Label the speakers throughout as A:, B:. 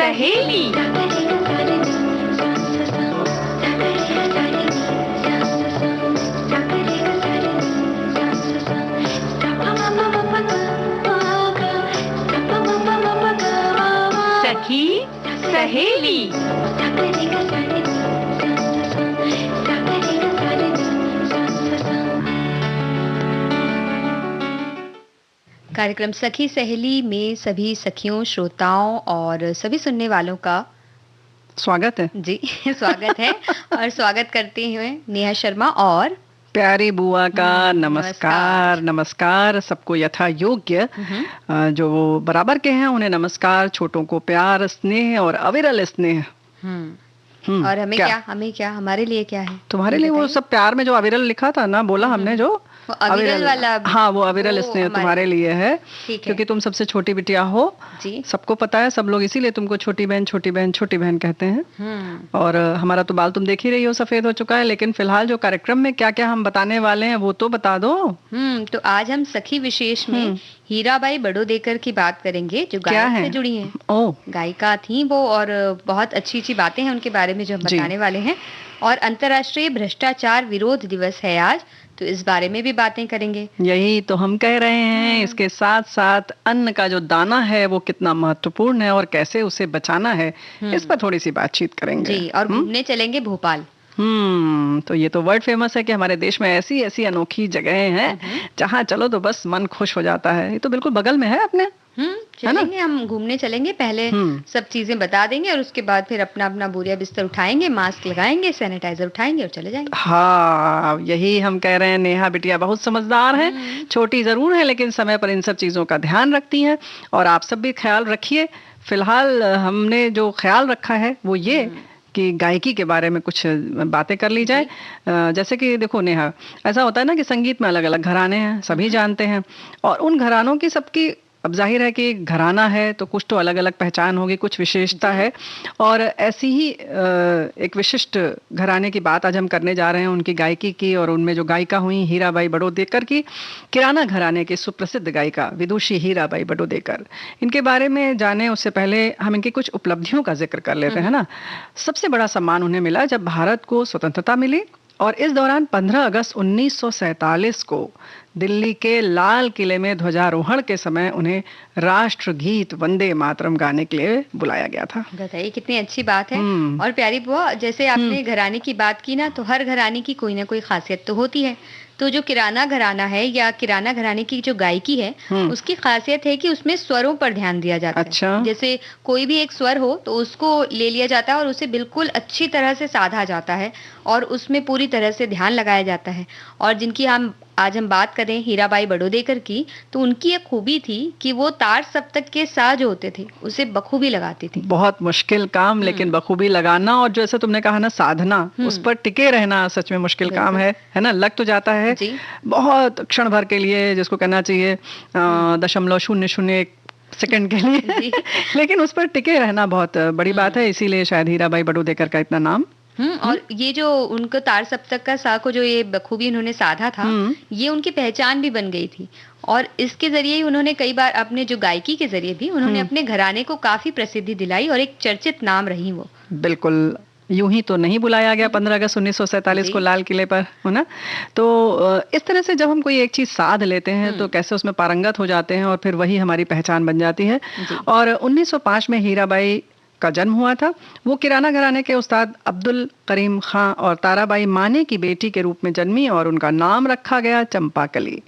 A: सहेली। सखी सहेली। कार्यक्रम सखी सहेली में सभी सखियों, श्रोताओं और सभी सुनने वालों का
B: स्वागत है
A: जी। स्वागत है और स्वागत करते हुए नेहा शर्मा और
B: प्यारी बुआ का नमस्कार। नमस्कार सबको यथा योग्य, जो बराबर के हैं उन्हें नमस्कार, छोटों को प्यार, स्नेह और अविरल स्नेह।
A: और हमें क्या हमारे लिए क्या है?
B: तुम्हारे लिए वो सब प्यार में जो अविरल लिखा था ना, बोला हमने जो
A: अविरल वाला।
B: हाँ, वो अविरल स्नेह तुम्हारे लिए है, क्योंकि तुम सबसे छोटी बिटिया हो
A: जी।
B: सबको पता है, सब लोग इसीलिए तुमको छोटी बहन छोटी बहन छोटी बहन कहते हैं। और हमारा तो बाल तुम देख ही रही हो, सफेद हो चुका है। लेकिन फिलहाल जो कार्यक्रम में क्या क्या हम बताने वाले हैं वो तो बता दो।
A: तो आज हम सखी विशेष में हीराबाई बड़ोदेकर की बात करेंगे, जो गायक से जुड़ी हैं। गायिका थी वो, और बहुत अच्छी अच्छी बातें हैं उनके बारे में जो हम बताने वाले हैं। और अंतर्राष्ट्रीय भ्रष्टाचार विरोध दिवस है आज, तो इस बारे में भी बातें करेंगे।
B: यही तो हम कह रहे हैं। इसके साथ साथ अन्न का जो दाना है वो कितना महत्वपूर्ण है और कैसे उसे बचाना है, इस पर थोड़ी सी बातचीत करेंगे
A: जी। और घूमने चलेंगे भोपाल।
B: तो ये तो वर्ल्ड फेमस है कि हमारे देश में ऐसी ऐसी अनोखी जगहें हैं जहाँ चलो तो बस मन खुश हो जाता है। ये तो बिल्कुल बगल में है अपने।
A: चलेंगे, हम घूमने चलेंगे। पहले सब चीजें बता देंगे और उसके बाद फिर अपना अपना बोरिया बिस्तर उठाएंगे, मास्क लगाएंगे, सैनिटाइजर उठाएंगे और चले जाएंगे।
B: हाँ, यही हम कह रहे हैं। नेहा बिटिया बहुत समझदार है, छोटी जरूर है लेकिन समय पर इन सब चीजों का ध्यान रखती हैं। और आप सब भी ख्याल रखिए। फिलहाल हमने जो ख्याल रखा है वो ये कि गायकी के बारे में कुछ बातें कर ली जाए। जैसे कि देखो नेहा, ऐसा होता है ना कि संगीत में अलग अलग घराने हैं, सभी जानते हैं। और उन घरानों की सबकी, अब जाहिर है कि घराना है तो कुछ तो अलग अलग पहचान होगी, कुछ विशेषता है। और ऐसी ही एक विशिष्ट घराने की बात आज हम करने जा रहे हैं, उनकी गायकी की। और उनमें जो गायिका हुई हीराबाई बड़ोदेकर की, किराना घराने की सुप्रसिद्ध गायिका विदुषी हीराबाई बड़ोदेकर। इनके बारे में जाने उससे पहले हम इनकी कुछ उपलब्धियों का जिक्र कर लेते हैं ना। सबसे बड़ा सम्मान उन्हें मिला जब भारत को स्वतंत्रता मिली, और इस दौरान 15 अगस्त 1947 को दिल्ली के लाल किले में ध्वजारोहण के समय उन्हें राष्ट्रगीत वंदे मातरम गाने के लिए बुलाया गया था।
A: बताइए कितनी अच्छी बात है। और प्यारी बुआ, जैसे आपने घराने की बात की ना, तो हर घराने की कोई ना कोई खासियत तो होती है। तो जो किराना घराना है या किराना घराने की जो गायकी है, उसकी खासियत है कि उसमें स्वरों पर ध्यान दिया जाता है। जैसे कोई भी एक स्वर हो तो उसको ले लिया जाता है और उसे बिल्कुल अच्छी तरह से साधा जाता है और उसमें पूरी तरह से ध्यान लगाया जाता है। और जिनकी आज हम बात करें हीराबाई बड़ोदेकर की, तो उनकी एक खूबी थी कि वो तार सप्तक के साज होते थे उसे बखूबी लगाती थी।
B: बहुत मुश्किल काम, लेकिन बखूबी लगाना और जैसे तुमने कहा ना साधना, उस पर टिके रहना सच में मुश्किल काम है ना। लग तो जाता है बहुत क्षण भर के लिए, जिसको कहना चाहिए 0.001 सेकंड के लिए लेकिन उस पर टिके रहना बहुत बड़ी बात है। इसीलिए शायद हीराबाई बड़ोदेकर का इतना नाम।
A: और ये जो उनको तार सप्तक का सा को जो ये बखूबी इन्होंने साधा था, ये उनकी पहचान भी बन गई थी। और इसके जरिए ही उन्होंने कई बार अपने जो गायकी के जरिए भी उन्होंने अपने घराने को काफी प्रसिद्धि दिलाई और एक चर्चित नाम रही वो।
B: बिल्कुल, यूं ही तो नहीं बुलाया गया 15 अगस्त 1947 को लाल किले पर, है ना। तो इस तरह से जब हम कोई एक चीज साध लेते हैं तो कैसे उसमें पारंगत हो जाते हैं और फिर वही हमारी पहचान बन जाती है। और 1905 में हीराबाई का जन्म हुआ था। वो किराना घराने के उस्ताद अब्दुल करीम खां और ताराबाई माने की बेटी के रूप में जन्मी और उनका नाम रखा गया चंपाकली।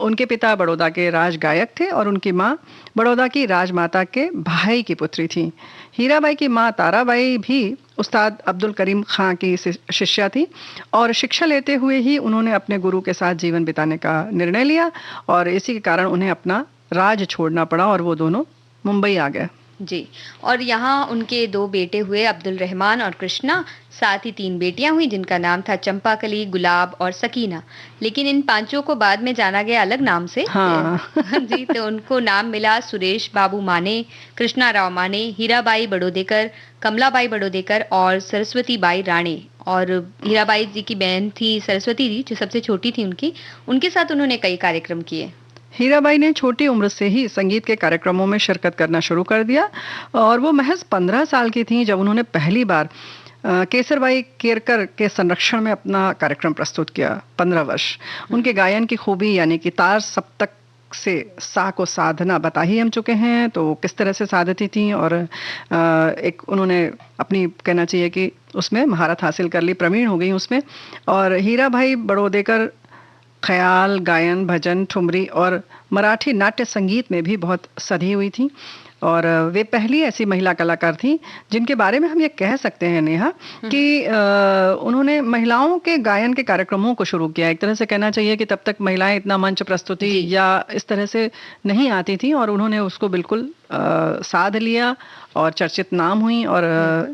B: उनके पिता बड़ौदा के राज गायक थे और उनकी माँ बड़ौदा की राजमाता के भाई की पुत्री थी। हीराबाई की माँ ताराबाई भी उस्ताद अब्दुल करीम खां की शिष्या थी और शिक्षा लेते हुए ही उन्होंने अपने गुरु के साथ जीवन बिताने का निर्णय लिया और इसी के कारण उन्हें अपना राज छोड़ना पड़ा और वो दोनों मुंबई आ गए।
A: जी। और यहाँ उनके 2 बेटे हुए, अब्दुल रहमान और कृष्णा। साथ ही 3 बेटियां हुई जिनका नाम था चंपाकली, गुलाब और सकीना। लेकिन इन पांचों को बाद में जाना गया अलग नाम से। जी। तो उनको नाम मिला सुरेश बाबू माने, कृष्णा राव माने, हीराबाई बड़ोदेकर, कमलाबाई बड़ोदेकर और सरस्वती बाई राणे। और हीराबाई जी की बहन थी सरस्वती जी, जो सबसे छोटी थी उनके साथ उन्होंने कई कार्यक्रम किए।
B: हीराबाई ने छोटी उम्र से ही संगीत के कार्यक्रमों में शिरकत करना शुरू कर दिया और वो महज 15 साल की थी जब उन्होंने पहली बार केसरबाई केरकर के संरक्षण में अपना कार्यक्रम प्रस्तुत किया। 15 वर्ष। उनके गायन की खूबी यानी कि तार सप्तक से सा को साधना बता ही हम चुके हैं, तो किस तरह से साधती थी और एक उन्होंने अपनी कहना चाहिए कि उसमें महारत हासिल कर ली, प्रवीण हो गई उसमें। और हीराबाई बड़ौदेकर ख्याल, गायन, भजन, ठुमरी और मराठी नाट्य संगीत में भी बहुत सधी हुई थी और वे पहली ऐसी महिला कलाकार थी जिनके बारे में हम ये कह सकते हैं नेहा कि उन्होंने महिलाओं के गायन के कार्यक्रमों को शुरू किया। एक तरह से कहना चाहिए कि तब तक महिलाएं इतना मंच प्रस्तुति या इस तरह से नहीं आती थी और उन्होंने उसको बिल्कुल साध लिया और चर्चित नाम हुई और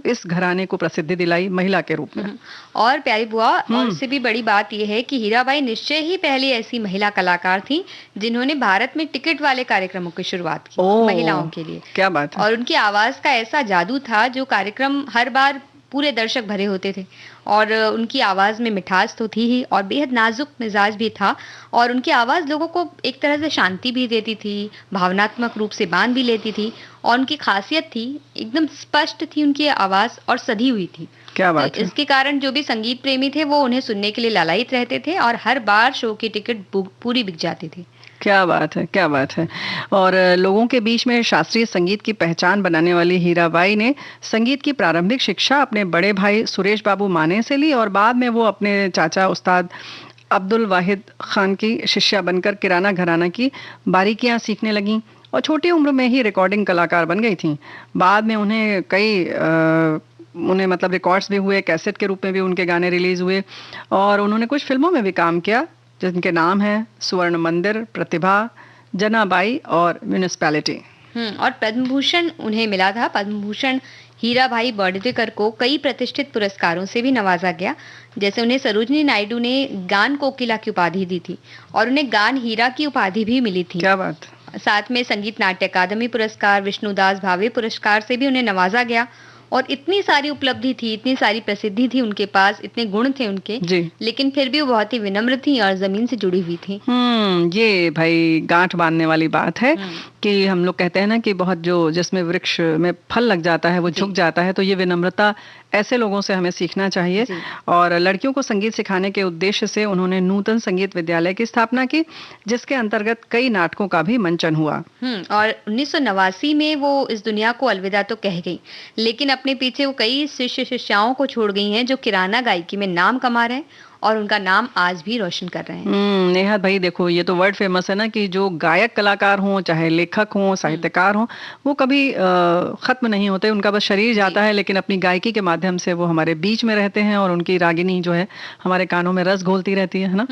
B: इस घराने को प्रसिद्धि दिलाई महिला के रूप में।
A: और प्यारी बुआ, और इससे भी बड़ी बात यह है कि हीराबाई निश्चय ही पहली ऐसी महिला कलाकार थी जिन्होंने भारत में टिकट वाले कार्यक्रमों की शुरुआत की महिलाओं के लिए।
B: क्या बात है।
A: और उनकी आवाज का ऐसा जादू था, जो कार्यक्रम हर बार पूरे दर्शक भरे होते थे और उनकी आवाज में मिठास तो थी ही और बेहद नाजुक मिजाज भी था और उनकी आवाज लोगों को एक तरह से शांति भी देती थी, भावनात्मक रूप से बांध भी लेती थी और उनकी खासियत थी एकदम स्पष्ट थी उनकी आवाज और सधी हुई थी।
B: क्या बात है।
A: इसके कारण जो भी संगीत प्रेमी थे वो उन्हें सुनने के लिए लालायित रहते थे और हर बार शो की टिकट पूरी बिक जाती थी।
B: क्या बात है, क्या बात है। और लोगों के बीच में शास्त्रीय संगीत की पहचान बनाने वाली हीराबाई ने संगीत की प्रारंभिक शिक्षा अपने बड़े भाई सुरेश बाबू माने से ली और बाद में वो अपने चाचा उस्ताद अब्दुल वाहिद खान की शिष्या बनकर किराना घराना की बारीकियां सीखने लगीं और छोटी उम्र में ही रिकॉर्डिंग कलाकार बन गई थीं। बाद में उन्हें मतलब रिकॉर्ड्स भी हुए, कैसेट के रूप में भी उनके गाने रिलीज हुए और उन्होंने कुछ फिल्मों में भी काम किया जिनके नाम है स्वर्ण मंदिर, प्रतिभा, जनाबाई और म्यूनिसिपैलिटी।
A: और पद्म भूषण उन्हें मिला था। पद्म भूषण हीराबाई बड़ौदेकर को कई प्रतिष्ठित पुरस्कारों से भी नवाजा गया। जैसे उन्हें सरोजिनी नायडू ने गान कोकिला की उपाधि दी थी और उन्हें गान हीरा की उपाधि भी मिली थी।
B: क्या बात।
A: साथ में संगीत नाट्य अकादमी पुरस्कार, विष्णुदास भावे पुरस्कार से भी उन्हें नवाजा गया और इतनी सारी उपलब्धि थी, इतनी सारी प्रसिद्धि थी उनके पास, इतने गुण थे उनके
B: जी।
A: लेकिन फिर भी वो बहुत ही विनम्र थी और जमीन से जुड़ी हुई थी।
B: ये भाई गांठ बांधने वाली बात है कि हम लोग कहते हैं ना कि बहुत जो जिसमें वृक्ष में फल लग जाता है वो झुक जाता है, तो ये विनम्रता ऐसे लोगों से हमें सीखना चाहिए। और लड़कियों को संगीत सिखाने के उद्देश्य से उन्होंने नूतन संगीत विद्यालय की स्थापना की जिसके अंतर्गत कई नाटकों का भी मंचन हुआ।
A: और 1989 में वो इस दुनिया को अलविदा तो कह गई, लेकिन अपने पीछे वो कई शिष्य शिष्याओं को छोड़ गई हैं जो किराना गायकी में नाम कमा रहे हैं और उनका नाम आज भी रोशन कर रहे हैं।
B: नेहा भाई देखो, ये तो वर्ड फेमस है ना कि जो गायक कलाकार हों, चाहे लेखक हों, साहित्यकार हों, वो कभी खत्म नहीं होते। उनका बस शरीर जाता है लेकिन अपनी गायकी के माध्यम से वो हमारे बीच में रहते हैं और उनकी रागिनी जो है हमारे कानों में रस घोलती रहती है ना।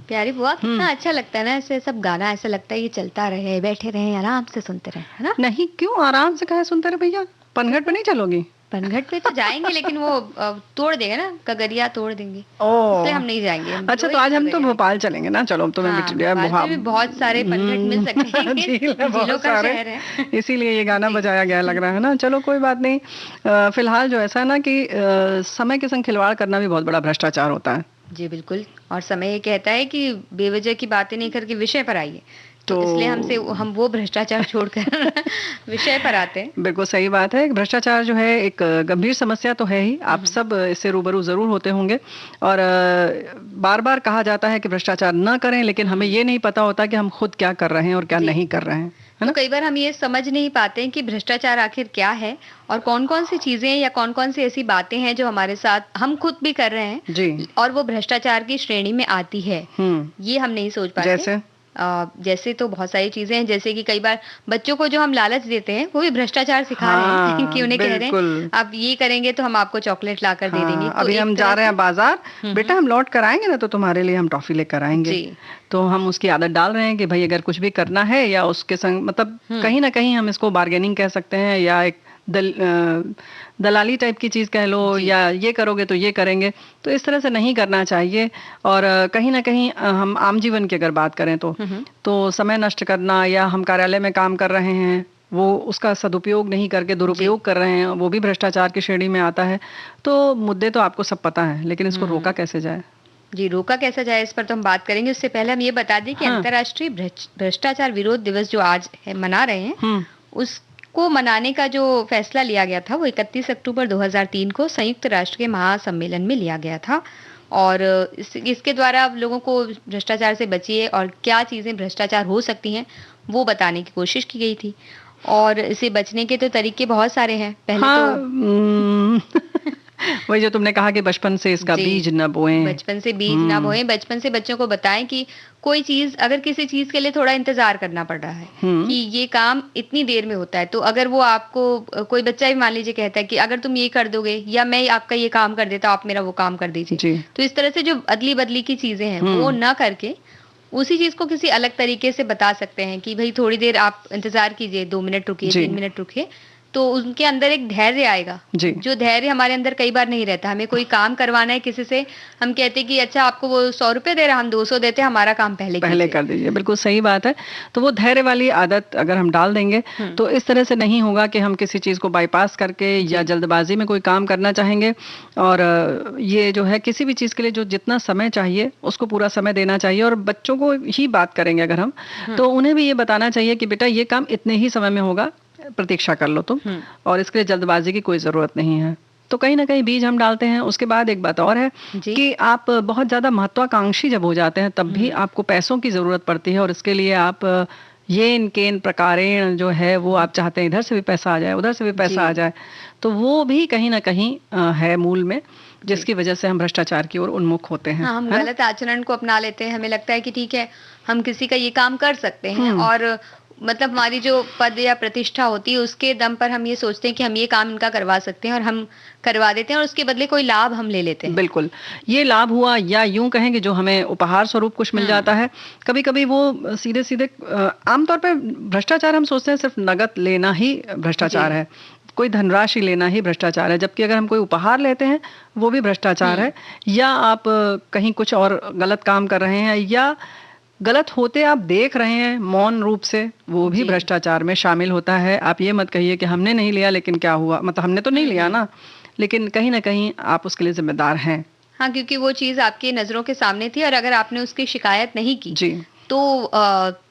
A: प्यारी बुआ, कितना अच्छा लगता है ना ऐसे सब गाना, ऐसा लगता है ये चलता रहे, बैठे रहे, आराम से सुनते रहे, है ना?
B: नहीं, क्यों आराम से कहे सुनते रहे भैया? पनघट पे नहीं चलोगी?
A: पनघट पे तो जाएंगे लेकिन वो तोड़ देगा ना, कगरिया तोड़ देंगे, इसलिए हम नहीं जाएंगे।
B: अच्छा, तो आज हम तो भोपाल चलेंगे ना। चलो, तो
A: मैं बहुत सारे पनघट मिल सकते हैं, झीलों का शहर है,
B: इसीलिए ये गाना बजाया गया लग रहा है ना। चलो कोई बात नहीं। फिलहाल जो ऐसा है ना कि समय के संग खिलवाड़ करना भी बहुत बड़ा भ्रष्टाचार होता है।
A: जी बिल्कुल, और समय ये कहता है कि बेवजह की बातें नहीं करके विषय पर आइए, तो इसलिए हम वो भ्रष्टाचार छोड़कर विषय पर आते हैं।
B: बिल्कुल सही बात है। भ्रष्टाचार जो है एक गंभीर समस्या तो है ही, आप सब इससे रूबरू जरूर होते होंगे। और बार बार कहा जाता है कि भ्रष्टाचार न करें, लेकिन हमें ये नहीं पता होता कि हम खुद क्या कर रहे हैं और क्या नहीं कर रहे हैं, है ना?
A: तो कई बार हम ये समझ नहीं पाते हैं कि भ्रष्टाचार आखिर क्या है और कौन कौन सी चीजें या कौन कौन सी ऐसी बातें हैं जो हमारे साथ हम खुद भी कर रहे हैं
B: जी,
A: और वो भ्रष्टाचार की श्रेणी में आती है। ये हम नहीं सोच पाते। जैसे तो बहुत सारी चीजें हैं, जैसे कि कई बार बच्चों को जो हम लालच देते हैं वो भी भ्रष्टाचार सिखा रहे हैं कि उन्हें कह रहे हैं आप ये करेंगे तो हम आपको चॉकलेट ला कर दे देंगे। तो
B: अभी हम जा रहे हैं बाजार, बेटा हम लौट कर आएंगे ना तो तुम्हारे लिए हम टॉफी लेकर आएंगे। तो हम उसकी आदत डाल रहे हैं कि भाई अगर कुछ भी करना है या उसके संग, मतलब कहीं ना कहीं हम इसको बार्गेनिंग कह सकते हैं या एक दलाली टाइप की चीज कह लो, या ये करोगे तो ये करेंगे, तो इस तरह से नहीं करना चाहिए। और कहीं ना कहीं हम आम जीवन की अगर बात करें तो समय नष्ट करना, या हम कार्यालय में काम कर रहे हैं वो उसका सदुपयोग नहीं करके दुरुपयोग कर रहे हैं, वो भी भ्रष्टाचार की श्रेणी में आता है। तो मुद्दे तो आपको सब पता है, लेकिन इसको रोका कैसे जाए?
A: जी, रोका कैसे जाए इस पर तो हम बात करेंगे। उससे पहले हम ये बता दें कि अंतर्राष्ट्रीय भ्रष्टाचार विरोध दिवस जो आज मना रहे हैं, उसको मनाने का जो फैसला लिया गया था वो 31 अक्टूबर 2003 को संयुक्त राष्ट्र के महासम्मेलन में लिया गया था। और इसके द्वारा लोगों को भ्रष्टाचार से बचिए और क्या चीजें भ्रष्टाचार हो सकती हैं वो बताने की कोशिश की गई थी। और इसे बचने के तो तरीके बहुत सारे हैं। पहले
B: वही जो तुमने कहा कि बचपन से इसका बीज न बोएं,
A: बचपन से बीज ना बोएं, बचपन से बच्चों को बताएं कि कोई चीज, अगर किसी चीज के लिए थोड़ा इंतजार करना पड़ रहा है कि ये काम इतनी देर में होता है, तो अगर वो आपको कोई बच्चा भी मान लीजिए कहता है कि अगर तुम ये कर दोगे या मैं आपका ये काम कर देता, आप मेरा वो काम कर दीजिए, तो इस तरह से जो अदली बदली की चीजें हैं वो ना करके उसी चीज को किसी अलग तरीके से बता सकते हैं कि भाई थोड़ी देर आप इंतजार कीजिए, 2 मिनट रुकिए, 3 मिनट रुकिए, तो उनके अंदर एक धैर्य आएगा, जो धैर्य हमारे अंदर कई बार नहीं रहता। हमें कोई काम करवाना है किसी से, हम कहते हैं कि अच्छा आपको वो 100 रुपए दे रहा, हम 200 देते, हमारा काम पहले
B: कर दीजिए। बिल्कुल सही बात है। तो वो धैर्य वाली आदत अगर हम डाल देंगे तो इस तरह से नहीं होगा कि हम किसी चीज को बाईपास करके या जल्दबाजी में कोई काम करना चाहेंगे। और ये जो है किसी भी चीज के लिए जो जितना समय चाहिए उसको पूरा समय देना चाहिए। और बच्चों को ही बात करेंगे अगर हम, तो उन्हें भी ये बताना चाहिए कि बेटा ये काम इतने ही समय में होगा, प्रतीक्षा कर लो तुम, और इसके लिए जल्दबाजी की कोई जरूरत नहीं है। तो कहीं ना कहीं बीज हम डालते हैं। उसके बाद एक बात और है कि आप बहुत ज्यादा महत्वाकांक्षी जब हो जाते हैं तब भी आपको पैसों की जरूरत पड़ती है, और इसके लिए आप ये इनके इन प्रकारेण जो है वो आप चाहते हैं इधर से भी पैसा आ जाए, उधर से भी पैसा आ जाए, तो वो भी कहीं ना कहीं है मूल में, जिसकी वजह से हम भ्रष्टाचार की ओर उन्मुख होते हैं।
A: हाँ, हम गलत आचरण को अपना लेते हैं। हमें लगता है कि ठीक है, हम किसी का ये काम कर सकते हैं, और मतलब हमारी जो पद या प्रतिष्ठा होती है उसके दम पर हम ये सोचते हैं कि हम ये काम इनका करवा सकते हैं, और हम करवा देते हैं और उसके बदले कोई लाभ हम ले लेते हैं।
B: बिल्कुल, ये लाभ हुआ, या यूं कहेंगे जो हमें उपहार स्वरूप कुछ मिल जाता है। कभी कभी वो सीधे सीधे, आमतौर पर भ्रष्टाचार हम सोचते हैं सिर्फ नगद लेना ही भ्रष्टाचार है, कोई धनराशि लेना ही भ्रष्टाचार है, जबकि अगर हम कोई उपहार लेते हैं वो भी भ्रष्टाचार है। या आप कहीं कुछ और गलत काम कर रहे हैं, या गलत होते आप देख रहे हैं मौन रूप से, वो भी भ्रष्टाचार में शामिल होता है। आप ये मत कहिए कि हमने नहीं लिया लेकिन क्या हुआ, मतलब हमने तो नहीं लिया ना, लेकिन कहीं ना कहीं आप उसके लिए जिम्मेदार हैं।
A: हाँ, क्योंकि वो चीज आपकी नजरों के सामने थी, और अगर आपने उसकी शिकायत नहीं की
B: जी,
A: तो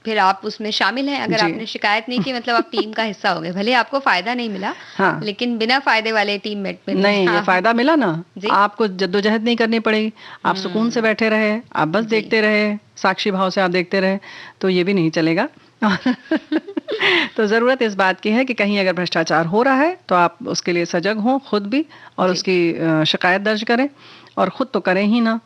A: फिर आप उसमें शामिल हैं। अगर आपने शिकायत नहीं की मतलब आप टीम का हिस्सा हो गए। भले आपको फायदा नहीं मिला,
B: हाँ,
A: लेकिन बिना फायदे वाले टीममेट में
B: नहीं, ये फायदा मिला ना, आपको जद्दोजहद नहीं करनी पड़ेगी, आप सुकून से बैठे रहे, आप बस देखते रहे, साक्षी भाव से आप देखते रहे, तो ये भी नहीं चलेगा। तो जरूरत इस बात की है कि कहीं अगर भ्रष्टाचार हो रहा है तो आप उसके लिए सजग हों खुद भी, और उसकी शिकायत दर्ज करें, और खुद तो करें ही ना,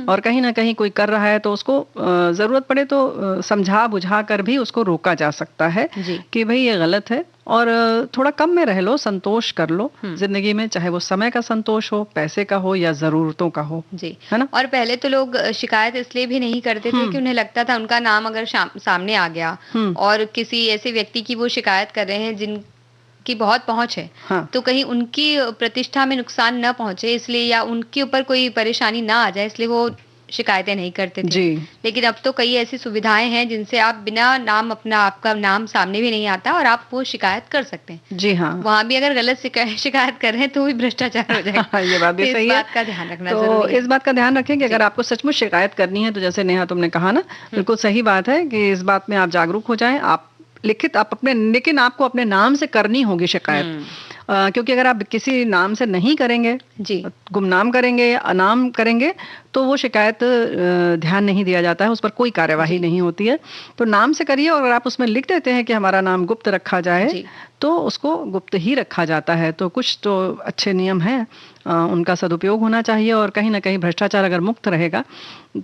B: और कहीं ना कहीं कोई कर रहा है तो उसको जरूरत पड़े तो समझा बुझा कर भी उसको रोका जा सकता है कि भाई ये गलत है, और थोड़ा कम में रह लो, संतोष कर लो जिंदगी में, चाहे वो समय का संतोष हो, पैसे का हो, या जरूरतों का हो,
A: जी,
B: है ना।
A: और पहले तो लोग शिकायत इसलिए भी नहीं करते थे कि उन्हें लगता था उनका नाम अगर सामने आ गया और किसी ऐसे व्यक्ति की वो शिकायत कर रहे हैं जिनकी बहुत पहुंच है,
B: हाँ,
A: तो कहीं उनकी प्रतिष्ठा में नुकसान न पहुंचे इसलिए, या उनके ऊपर कोई परेशानी ना आ जाए इसलिए वो शिकायतें नहीं करते थे। लेकिन अब तो कई ऐसी सुविधाएं हैं जिनसे आप बिना नाम, आपका नाम सामने भी नहीं आता और आप वो शिकायत कर सकते हैं।
B: जी हाँ,
A: वहां भी अगर गलत शिकायत कर रहे हैं तो भी भ्रष्टाचार हो जाएगा।
B: ये बात भी सही है,
A: इस बात का ध्यान रखना
B: तो
A: जरूरी है।
B: इस बात का ध्यान रखें कि अगर आपको सचमुच शिकायत करनी है तो जैसे नेहा तुमने कहा ना, बिल्कुल सही बात है कि इस बात में आप जागरूक हो जाएं, आप लिखित आप अपने, लेकिन आपको अपने नाम से करनी होगी शिकायत, क्योंकि अगर आप किसी नाम से नहीं करेंगे, जी, गुमनाम करेंगे या अनाम करेंगे, तो वो शिकायत ध्यान नहीं दिया जाता है, उस पर कोई कार्यवाही नहीं होती है। तो नाम से करिए, और अगर आप उसमें लिख देते हैं कि हमारा नाम गुप्त रखा जाए, तो उसको गुप्त ही रखा जाता है। तो कुछ तो अच्छे नियम हैं, उनका सदुपयोग होना चाहिए, और कहीं ना कहीं भ्रष्टाचार अगर मुक्त रहेगा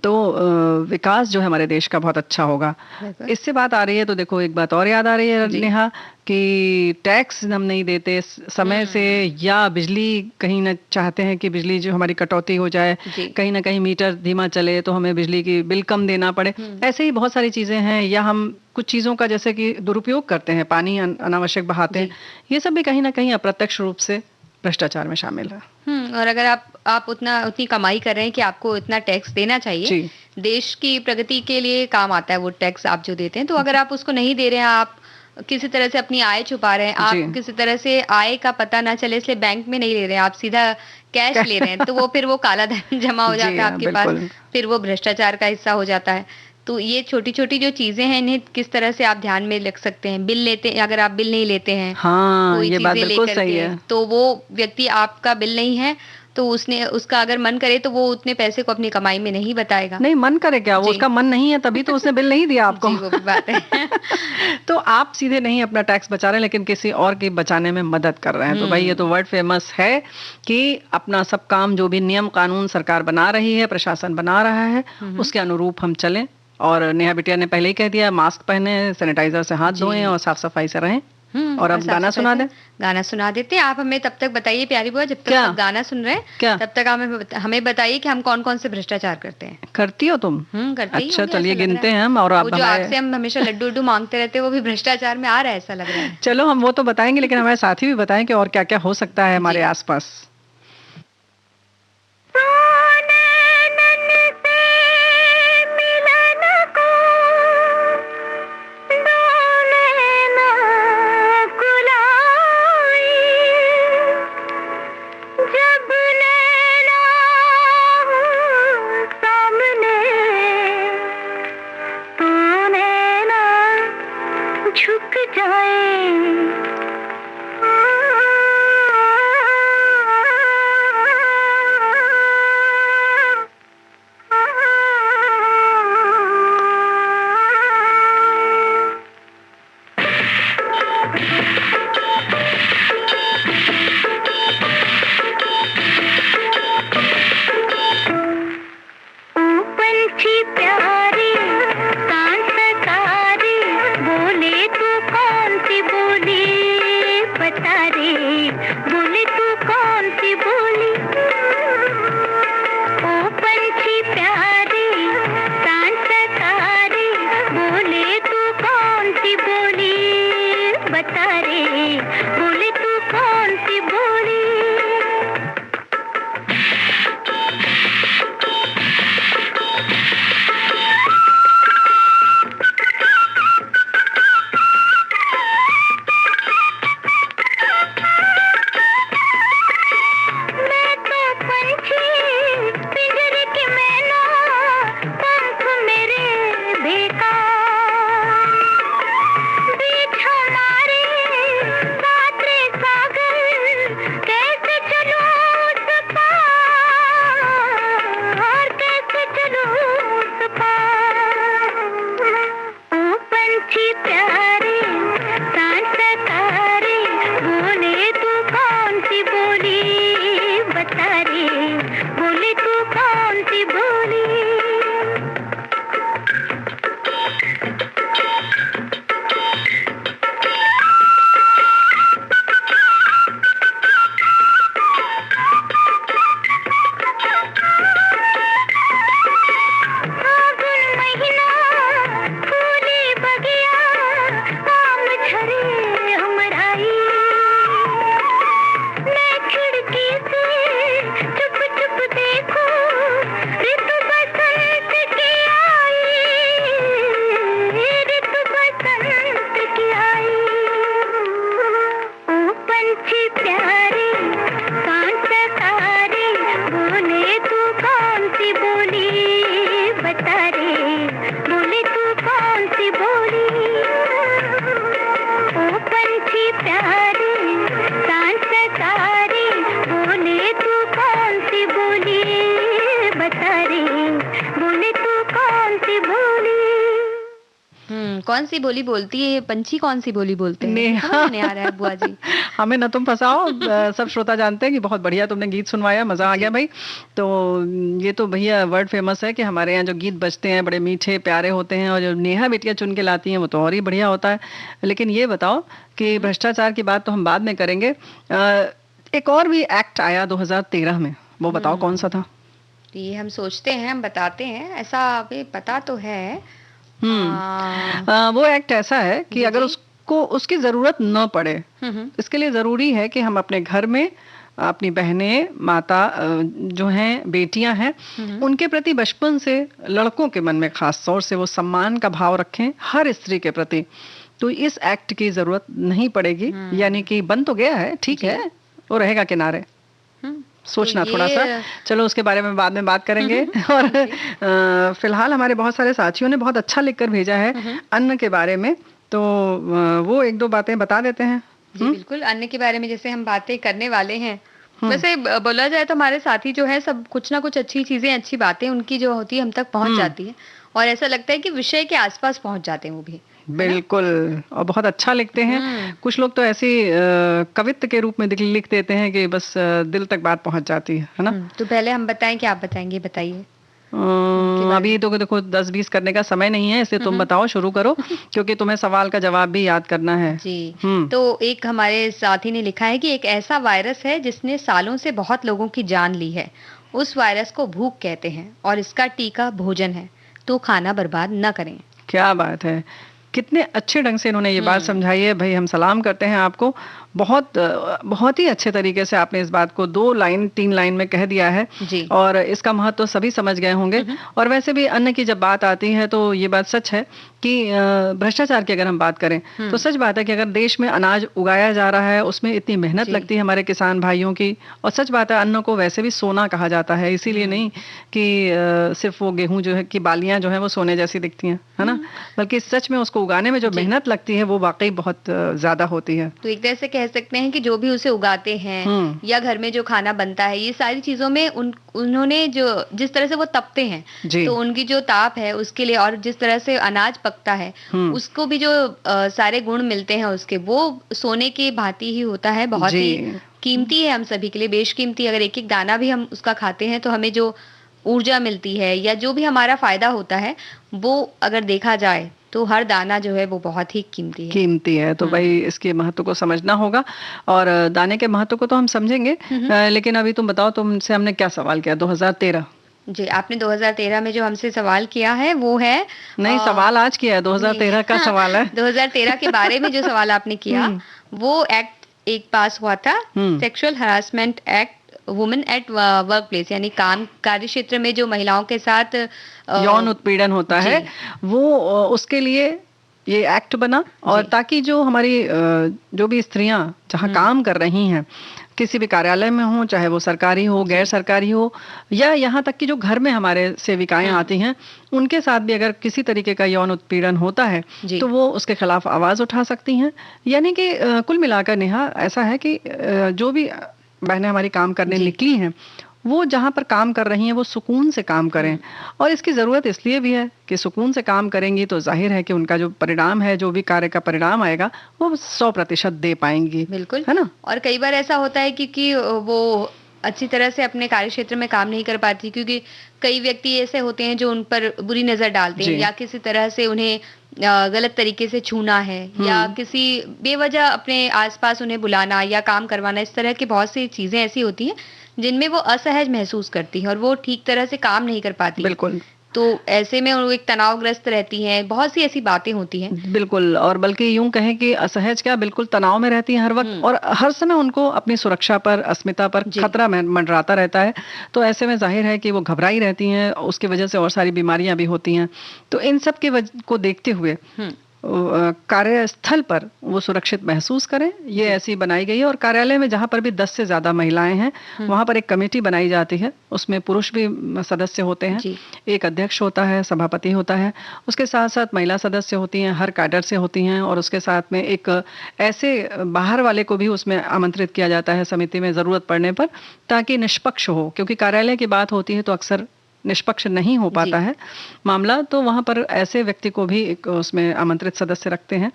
B: तो विकास जो है हमारे देश का बहुत अच्छा होगा। इससे बात आ रही है तो देखो एक बात और याद आ रही है नेहा, कि टैक्स हम नहीं देते समय से, या बिजली कहीं ना चाहते हैं कि बिजली जो हमारी कटौती हो जाए, कहीं ना कहीं मीटर धीमा चले तो हमें बिजली की बिल कम देना पड़े, ऐसे ही बहुत सारी चीजें हैं। या हम कुछ चीजों का जैसे कि दुरुपयोग करते हैं, पानी अनावश्यक बहाते हैं, ये सब भी कहीं ना कहीं अप्रत्यक्ष रूप से भ्रष्टाचार में शामिल है।
A: और अगर आप उतनी कमाई कर रहे हैं कि आपको इतना टैक्स देना चाहिए, देश की प्रगति के लिए काम आता है वो टैक्स आप जो देते हैं, तो अगर आप उसको नहीं दे रहे हैं, आप किसी तरह से अपनी आय छुपा रहे हैं, आप किसी तरह से आय का पता ना चले इसलिए बैंक में नहीं ले रहे हैं, आप सीधा कैश ले रहे हैं, तो वो फिर वो काला धन जमा हो जाता है आपके पास, फिर वो भ्रष्टाचार का हिस्सा हो जाता है। तो ये छोटी छोटी जो चीजें हैं इन्हें किस तरह से आप ध्यान में रख सकते हैं। बिल लेते हैं, अगर आप बिल नहीं लेते हैं,
B: हाँ, कोई ये बात बिल्कुल सही है,
A: तो वो व्यक्ति आपका बिल नहीं है, तो उसका अगर मन करे तो वो उतने पैसे को अपनी कमाई में नहीं बताएगा।
B: नहीं, मन करे क्या, वो उसका मन नहीं है तभी तो उसने बिल नहीं दिया आपको।
A: जी, वो भी बात है।
B: तो आप सीधे नहीं अपना टैक्स बचा रहे हैं, लेकिन किसी और की बचाने में मदद कर रहे हैं। तो भाई ये तो वर्ड फेमस है कि अपना सब काम, जो भी नियम कानून सरकार बना रही है, प्रशासन बना रहा है, उसके अनुरूप हम चलें। और नेहा बिटिया ने पहले ही कह दिया, मास्क पहने, सैनिटाइजर से हाथ धोएं और साफ सफाई से रहें। और अब गाना सुना दें।
A: गाना सुना देते हैं। आप हमें तब तक बताइए प्यारी बुआ, जब तक आप गाना सुन रहे हैं तब तक हमें बताइए कि हम कौन कौन से भ्रष्टाचार करते हैं।
B: करती हो तुम?
A: करती।
B: अच्छा, चलिए गिनते हैं हम। और आप
A: जो आपसे हम हमेशा लड्डू उड्डू मांगते रहते हैं वो भी भ्रष्टाचार में आ रहा है, ऐसा लग रहा है।
B: चलो हम वो तो बताएंगे, लेकिन हमारे साथी भी बताएं कि और क्या क्या हो सकता है हमारे आसपास।
A: बोले तू कौन सी बोली। कौन सी बोली बोलती है पंछी, कौन सी बोली बोलते हैं नहीं आ रहा है बुआ जी।
B: हमें न तुम फंसाओ, सब श्रोता जानते हैं कि बहुत बढ़िया तुमने गीत सुनवाया, मजा आ गया भाई। तो ये तो भैया वर्ड फेमस है कि हमारे यहाँ जो गीत बजते हैं बड़े मीठे प्यारे होते हैं, और जो नेहा बिटिया चुन के लाती हैं वो तो और ही बढ़िया होता है। लेकिन ये बताओ कि भ्रष्टाचार की बात तो हम बाद में करेंगे, एक और भी एक्ट आया 2013 में, वो बताओ कौन सा था?
A: ये हम सोचते हैं, हम बताते हैं, ऐसा अभी पता तो है।
B: वो एक्ट ऐसा है कि अगर उसको उसकी जरूरत न पड़े, इसके लिए जरूरी है कि हम अपने घर में अपनी बहनें, माता जो हैं, बेटियां हैं, उनके प्रति बचपन से लड़कों के मन में खास तौर से वो सम्मान का भाव रखें हर स्त्री के प्रति। तो इस एक्ट की जरूरत नहीं पड़ेगी, यानी कि बन तो गया है, ठीक है, वो रहेगा किनारे। सोचना तो थोड़ा सा, चलो उसके बारे में बाद में बात करेंगे। और फिलहाल हमारे बहुत सारे साथियों ने बहुत अच्छा लिखकर भेजा है अन्न के बारे में, तो वो एक दो बातें बता देते हैं।
A: जी बिल्कुल, अन्न के बारे में जैसे हम बातें करने वाले हैं, वैसे बोला जाए तो हमारे साथी जो है सब कुछ ना कुछ अच्छी चीजें, अच्छी बातें उनकी जो होती है हम तक पहुंच जाती है, और ऐसा लगता है कि विषय के आसपास पहुंच जाते हैं वो भी।
B: बिल्कुल, और बहुत अच्छा लिखते हैं। कुछ लोग तो ऐसी कवित्व के रूप में लिख देते हैं कि बस दिल तक बात पहुंच जाती है ना।
A: तो पहले हम बताएं कि आप बताएंगे? बताइए।
B: अभी तो देखो 10-20 करने का समय नहीं है, इसलिए तुम बताओ, शुरू करो, क्योंकि तुम्हें सवाल का जवाब भी याद करना है।
A: जी। तो एक हमारे साथी ने लिखा है कि एक ऐसा वायरस है जिसने सालों से बहुत लोगों की जान ली है, उस वायरस को भूख कहते हैं, और इसका टीका भोजन है, तो खाना बर्बाद न करें।
B: क्या बात है, कितने अच्छे ढंग से इन्होंने ये बात समझाई है भाई, हम सलाम करते हैं आपको। बहुत ही अच्छे तरीके से आपने इस बात को 2 लाइन 3 लाइन में कह दिया है
A: जी।
B: और इसका महत्व तो सभी समझ गए होंगे। और वैसे भी अन्न की जब बात आती है तो ये बात सच है कि भ्रष्टाचार की अगर हम बात करें तो सच बात है कि अगर देश में अनाज उगाया जा रहा है, उसमें इतनी मेहनत लगती है हमारे किसान भाइयों की, और सच बात है अन्न को वैसे भी सोना कहा जाता है, इसीलिए नहीं कि सिर्फ वो गेहूं जो है की बालियां जो है वो सोने जैसी दिखती हैं, है ना, बल्कि सच में उसको उगाने में जो मेहनत लगती है वो वाकई बहुत ज्यादा होती है।
A: तो एक तरह से कह सकते हैं कि जो भी उसे उगाते हैं या घर में जो खाना बनता है, ये सारी चीजों में उन्होंने जो जिस तरह से वो तपते हैं, तो उनकी जो ताप है उसके लिए, और जिस तरह से अनाज पकता है उसको भी जो सारे गुण मिलते हैं उसके, वो सोने की भांति ही होता है, बहुत ही कीमती है हम सभी के लिए, बेशकीमती। अगर एक एक दाना भी हम उसका खाते हैं तो हमें जो ऊर्जा मिलती है या जो भी हमारा फायदा होता है, वो अगर देखा जाए तो हर दाना जो है वो बहुत ही कीमती है।
B: तो भाई इसके महत्व को समझना होगा, और दाने के महत्व को तो हम समझेंगे। लेकिन अभी तुम बताओ, तुमसे हमने क्या सवाल किया 2013?
A: जी, आपने 2013 में जो हमसे सवाल किया है वो है,
B: नहीं सवाल आज किया है, 2013 का सवाल है।
A: 2013 के बारे में जो सवाल आपने किया, वो एक्ट एक पास हुआ था, sexual harassment act, women at work place, यानी काम कार्य क्षेत्र में जो महिलाओं के साथ
B: यौन उत्पीड़न होता है, वो उसके लिए ये एक्ट बना, और ताकि जो हमारी जो भी स्त्रियां जहां काम कर रही हैं, किसी भी कार्यालय में हो, चाहे वो सरकारी हो, गैर सरकारी हो, या यहाँ तक कि जो घर में हमारे सेविकाएं आती हैं, उनके साथ भी अगर किसी तरीके का यौन उत्पीड़न होता है तो वो उसके खिलाफ आवाज उठा सकती हैं। यानी कि कुल मिलाकर नेहा ऐसा है कि जो भी बहनें हमारी काम करने निकली हैं, वो जहाँ पर काम कर रही हैं वो सुकून से काम करें, और इसकी ज़रूरत इसलिए भी है कि सुकून से काम करेंगी तो जाहिर है कि उनका जो परिणाम है, जो भी कार्य का परिणाम आएगा, वो 100% दे पाएंगी।
A: बिल्कुल,
B: है ना।
A: और कई बार ऐसा होता है कि वो अच्छी तरह से अपने कार्य क्षेत्र में काम नहीं कर पाती, क्योंकि कई व्यक्ति ऐसे होते हैं जो उन पर बुरी नजर डालते हैं, या किसी तरह से उन्हें गलत तरीके से छूना है, या किसी बेवजह अपने आसपास उन्हें बुलाना या काम करवाना, इस तरह की बहुत सी चीजें ऐसी होती हैं जिनमें वो असहज महसूस करती हैं और वो ठीक तरह से काम नहीं कर पाती।
B: बिल्कुल।
A: तो ऐसे में वो एक तनावग्रस्त रहती हैं, बहुत सी ऐसी बातें होती हैं।
B: बिल्कुल, और बल्कि यूं कहें कि असहज क्या, बिल्कुल तनाव में रहती हैं हर वक्त, और हर समय उनको अपनी सुरक्षा पर, अस्मिता पर खतरा मंडराता रहता है। तो ऐसे में जाहिर है कि वो घबराई रहती हैं, उसकी वजह से और सारी बीमारियां भी होती हैं। तो इन सब को देखते हुए कार्यस्थल पर वो सुरक्षित महसूस करें, ये ऐसी बनाई गई है। और कार्यालय में जहाँ पर भी 10 से ज्यादा महिलाएं हैं, वहां पर एक कमेटी बनाई जाती है, उसमें पुरुष भी सदस्य होते हैं, एक अध्यक्ष होता है, सभापति होता है, उसके साथ साथ महिला सदस्य होती हैं, हर कैडर से होती हैं, और उसके साथ में एक ऐसे बाहर वाले को भी उसमें आमंत्रित किया जाता है समिति में जरूरत पड़ने पर, ताकि निष्पक्ष हो, क्योंकि कार्यालय की बात होती है तो अक्सर निष्पक्ष नहीं हो पाता है मामला। तो वहां पर ऐसे व्यक्ति को भी एक उसमें आमंत्रित सदस्य रखते हैं,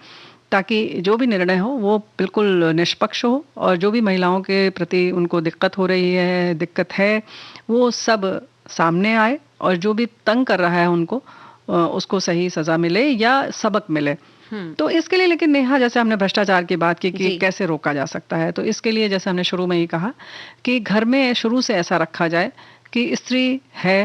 B: ताकि जो भी निर्णय हो वो बिल्कुल निष्पक्ष हो, और जो भी महिलाओं के प्रति उनको दिक्कत हो रही है, दिक्कत है, वो सब सामने आए, और जो भी तंग कर रहा है उनको, उसको सही सजा मिले या सबक मिले। तो इसके लिए लेकिन नेहा, जैसे हमने भ्रष्टाचार की बात की कि कैसे रोका जा सकता है, तो इसके लिए जैसे हमने शुरू में ही कहा कि घर में शुरू से ऐसा रखा जाए कि स्त्री है,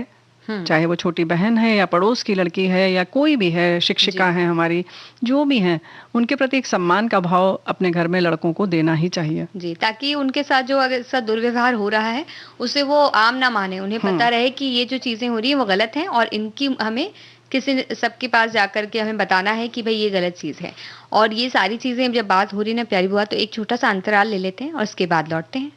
B: चाहे वो छोटी बहन है या पड़ोस की लड़की है या कोई भी है, शिक्षिका है हमारी, जो भी हैं, उनके प्रति एक सम्मान का भाव अपने घर में लड़कों को देना ही चाहिए
A: जी, ताकि उनके साथ जो अगर दुर्व्यवहार हो रहा है उसे वो आम ना माने, उन्हें पता रहे कि ये जो चीजें हो रही है वो गलत हैं, और इनकी हमें किसी सबके पास जाकर के हमें बताना है कि भाई ये गलत चीज है। और ये सारी चीजें जब बात हो रही है ना प्यारी बुआ, तो एक छोटा सा अंतराल ले लेते हैं और उसके बाद लौटते हैं।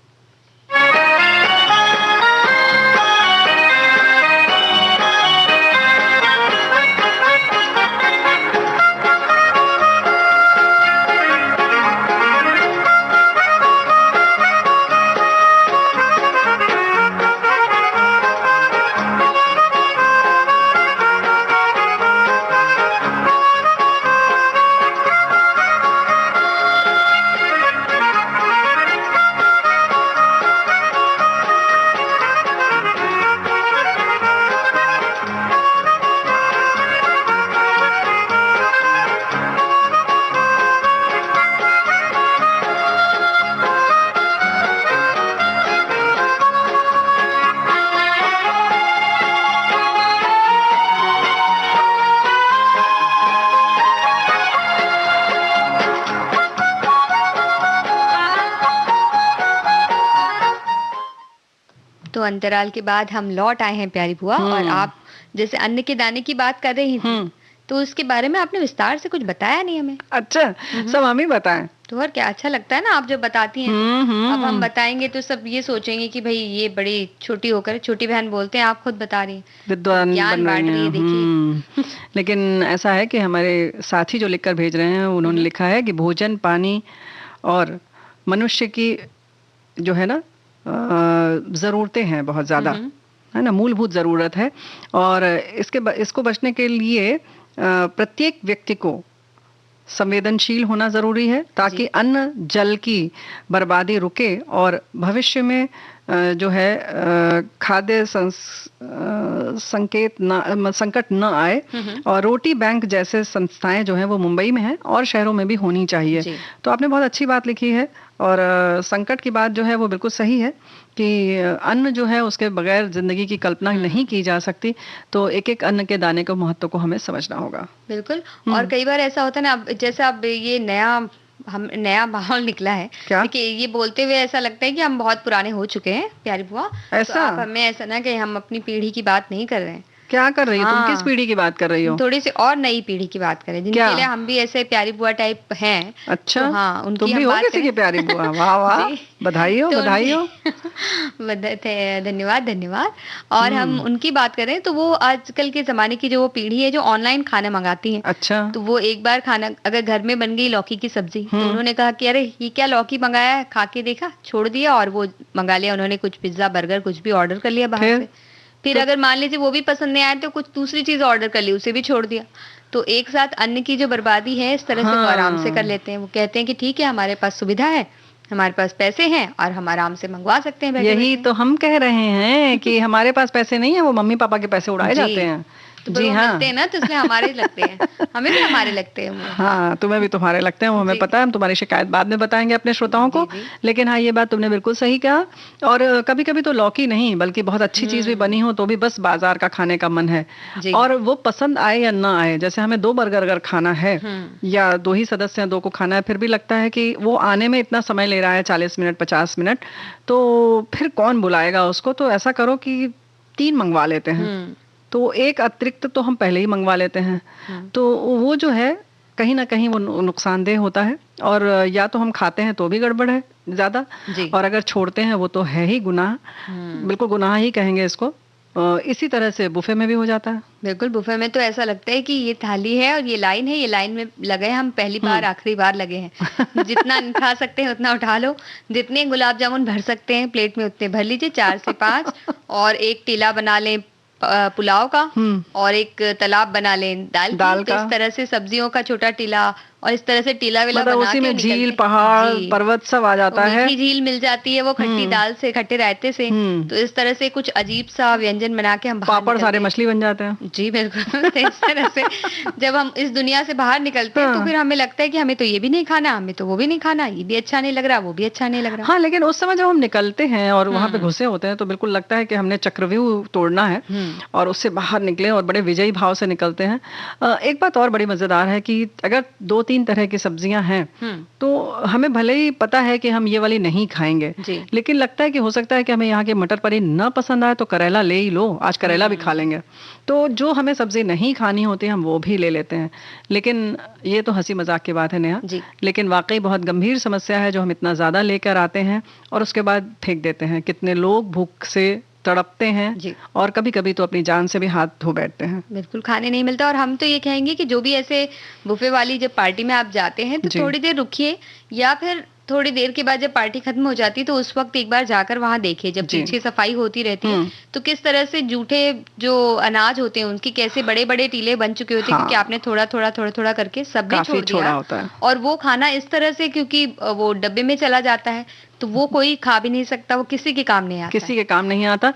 A: तो अंतराल के बाद हम लौट आए हैं प्यारी बुआ, और आप जैसे अन्न के दाने की बात कर रही थी, तो उसके बारे में आपने विस्तार से कुछ बताया नहीं हमें।
B: अच्छा, सब हम ही बताएं?
A: तो और क्या, अच्छा लगता है ना आप जब बताती हैं। अब हम बताएंगे तो सब ये सोचेंगे कि भाई ये बड़ी छोटी होकर, छोटी बहन बोलते हैं, आप खुद बता रही हैं,
B: विद्वान
A: ज्ञान बांट रही है, देखिए।
B: लेकिन ऐसा है कि हमारे साथी जो लिखकर भेज रहे हैं, उन्होंने लिखा है कि भोजन, पानी और मनुष्य की जो है ना जरूरतें हैं बहुत ज्यादा, है ना, मूलभूत जरूरत है, और इसको बचने के लिए प्रत्येक व्यक्ति को संवेदनशील होना जरूरी है, ताकि अन्न जल की बर्बादी रुके और भविष्य में जो है खाद्य संकट न आए। और रोटी बैंक जैसे संस्थाएं जो हैं वो मुंबई में हैं और शहरों में भी होनी चाहिए। तो आपने बहुत अच्छी बात लिखी है, और संकट की बात जो है वो बिल्कुल सही है कि अन्न जो है उसके बगैर जिंदगी की कल्पना नहीं की जा सकती। तो एक एक अन्न के दाने के महत्व को हमें समझना होगा।
A: बिल्कुल। और कई बार ऐसा होता है ना, जैसे अब ये नया माहौल निकला है, देखिए ये बोलते हुए ऐसा लगता है कि हम बहुत पुराने हो चुके हैं प्यारी बुआ।
B: ऐसा
A: तो आप हमें ऐसा ना कि हम अपनी पीढ़ी की बात नहीं कर रहे हैं।
B: क्या कर रही हो तुम? किस पीढ़ी की बात कर रही हो?
A: थोड़ी सी और नई पीढ़ी की बात करें, जिनके लिए हम भी ऐसे प्यारी बुआ टाइप हैं।
B: अच्छा,
A: तो हाँ, उनकी
B: तुम भी हो किसी की प्यारी बुआ? वाह वाह, बधाई हो, बधाई हो।
A: धन्यवाद धन्यवाद। और हम उनकी बात करें तो वो आजकल के जमाने की जो पीढ़ी है जो ऑनलाइन खाना मंगाती है।
B: अच्छा।
A: तो वो एक बार खाना अगर घर में बन गई लौकी की सब्जी, तो उन्होंने कहा कि अरे ये क्या लौकी मंगाया है, खा के देखा, छोड़ दिया और वो मंगा लिया उन्होंने, कुछ पिज्जा बर्गर कुछ भी ऑर्डर कर लिया बाहर से। फिर अगर मान लीजिए वो भी पसंद नहीं आया तो कुछ दूसरी चीज ऑर्डर कर ली, उसे भी छोड़ दिया। तो एक साथ अन्न की जो बर्बादी है इस तरह से वो आराम से कर लेते हैं। वो कहते हैं कि ठीक है हमारे पास सुविधा है हमारे पास पैसे हैं और हम आराम से मंगवा सकते हैं बैठे
B: यही
A: बैठे।
B: तो हम कह रहे हैं कि हमारे पास पैसे नहीं है, वो मम्मी पापा के पैसे उड़ाए जाते हैं।
A: तो पर वो मिलते हैं ना, तो इसलिए हमारे लगते हैं, हमें भी हमारे लगते हैं वो।
B: हाँ, तुम्हें भी तुम्हारे लगते हैं, वो हमें पता है। हम तुम्हारी शिकायत बाद में बताएंगे अपने श्रोताओं को। लेकिन हाँ, ये बात तुमने बिल्कुल सही कहा। और कभी कभी तो लौकी नहीं बल्कि बहुत अच्छी चीज भी बनी हो तो भी बस बाजार का खाने का मन है, और वो पसंद आए या ना आए। जैसे हमें 2 बर्गर अगर खाना है या 2 ही सदस्य हैं, 2 को खाना है, फिर भी लगता है कि वो आने में इतना समय ले रहा है, 40 मिनट 50 मिनट, तो फिर कौन बुलाएगा उसको। तो ऐसा करो कि 3 मंगवा लेते हैं, तो एक अतिरिक्त तो हम पहले ही मंगवा लेते हैं। तो वो जो है कहीं ना कहीं वो नुकसानदेह होता है, और या तो हम खाते हैं तो भी गड़बड़ है ज्यादा, और अगर छोड़ते हैं वो तो है ही गुनाह, बिल्कुल गुनाह ही कहेंगे इसको। इसी तरह से बुफे में भी हो जाता है।
A: बिल्कुल, बुफे में तो ऐसा लगता है कि ये थाली है और ये लाइन है, ये लाइन में लगे हम पहली बार आखिरी बार लगे हैं। जितना खा सकते हैं उतना उठा लो, जितने गुलाब जामुन भर सकते हैं प्लेट में उतने भर लीजिए, 4 से 5, और एक टीला बना लें पुलाव का, और एक तालाब बना लें दाल का। तो इस तरह से सब्जियों का छोटा टीला, और इस तरह से टीला विला
B: मतलब
A: बना
B: उसी
A: के
B: में झील, पहाड़, पर्वत सब आ जाता है।
A: मीठी झील मिल जाती है वो खट्टी दाल से, खट्टे रायते से। तो इस तरह से कुछ अजीब सा व्यंजन बना के हम
B: पापड़ सारे मछली बन जाते हैं।
A: जी बिल्कुल। तो इस तरह से जब हम इस दुनिया से बाहर निकलते हैं तो फिर हमें लगता है कि हमें तो ये भी नहीं खाना, हमें तो वो भी नहीं खाना, ये भी अच्छा नहीं लग रहा, वो भी अच्छा नहीं लग रहा।
B: हाँ, लेकिन उस समय जब हम निकलते हैं और वहां पे घुसे होते हैं तो बिल्कुल लगता है कि हमने चक्रव्यूह तोड़ना है और उससे बाहर निकले और बड़े विजयी भाव से निकलते हैं। एक बात और बड़ी मजेदार है कि अगर 2-3 तरह की सब्जियां हैं तो हमें भले ही पता है कि हम ये वाली नहीं खाएंगे, लेकिन लगता है कि हो सकता है कि हमें यहाँ के मटर पनीर ना पसंद आए तो करेला ले ही लो, आज करेला भी खा लेंगे। तो जो हमें सब्जी नहीं खानी होती हम वो भी ले लेते हैं। लेकिन ये तो हंसी मजाक की बात है नेहा, लेकिन वाकई बहुत गंभीर समस्या है जो हम इतना ज्यादा लेकर आते हैं और उसके बाद फेंक देते हैं। कितने लोग भूख से तड़पते हैं और कभी कभी तो अपनी जान से भी हाथ धो बैठते हैं।
A: बिल्कुल, खाने नहीं मिलता। और हम तो ये कहेंगे कि जो भी ऐसे बुफे वाली जब पार्टी में आप जाते हैं तो थोड़ी देर रुकिए, या फिर थोड़ी देर के बाद जब पार्टी खत्म हो जाती है तो उस वक्त एक बार जाकर वहां देखिए, जब पीछे सफाई होती रहती है तो किस तरह से जूठे जो अनाज होते हैं उनकी कैसे बड़े बड़े टीले बन चुके होते हैं, क्योंकि आपने थोड़ा थोड़ा करके सब भी छोड़ दिया
B: होता है।
A: और वो खाना इस तरह से, क्योंकि वो डब्बे में चला जाता है तो वो कोई खा भी नहीं सकता, वो किसी के काम नहीं आता,
B: किसी के काम नहीं आता।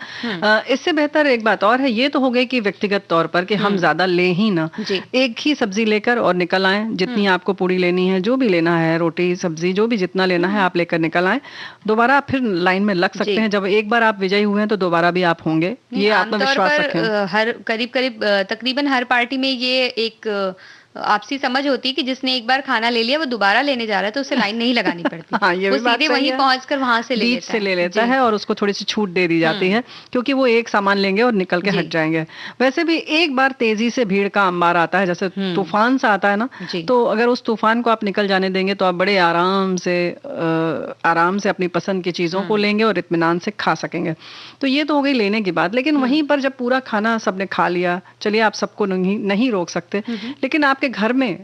B: इससे बेहतर एक बात और है, ये तो हो गई कि व्यक्तिगत तौर पर कि हम ज्यादा ले ही ना, एक ही सब्जी लेकर और निकल आए। जितनी आपको पूरी लेनी है, जो भी लेना है, रोटी सब्जी जो भी जितना लेना है आप लेकर निकल आए। दोबारा आप फिर लाइन में लग सकते हैं। जब एक बार आप विजयी हुए हैं तो दोबारा भी आप होंगे, ये आत्मविश्वास रखें।
A: हर करीब तकरीबन हर पार्टी में ये एक आपसी समझ होती है कि जिसने एक बार खाना ले लिया वो दोबारा लेने जा रहा है तो उसे लाइन नहीं लगानी पड़ती।
B: हाँ, ये
A: वो सीधे वहीं पहुंचकर वहां से
B: ले लेता है और उसको थोड़ी सी छूट दे दी जाती है, क्योंकि वो एक सामान लेंगे और निकल के हट जाएंगे। वैसे भी एक बार तेजी से भीड़ का अंबार आता है, जैसे तूफान सा आता है ना, तो अगर उस तूफान को आप निकल जाने देंगे तो आप बड़े आराम से अपनी पसंद की चीजों को लेंगे और इत्मीनान से खा सकेंगे। तो ये तो हो गई लेने की बात। लेकिन वहीं पर जब पूरा खाना सबने खा लिया, चलिए आप सबको नहीं रोक सकते, लेकिन आपके घर में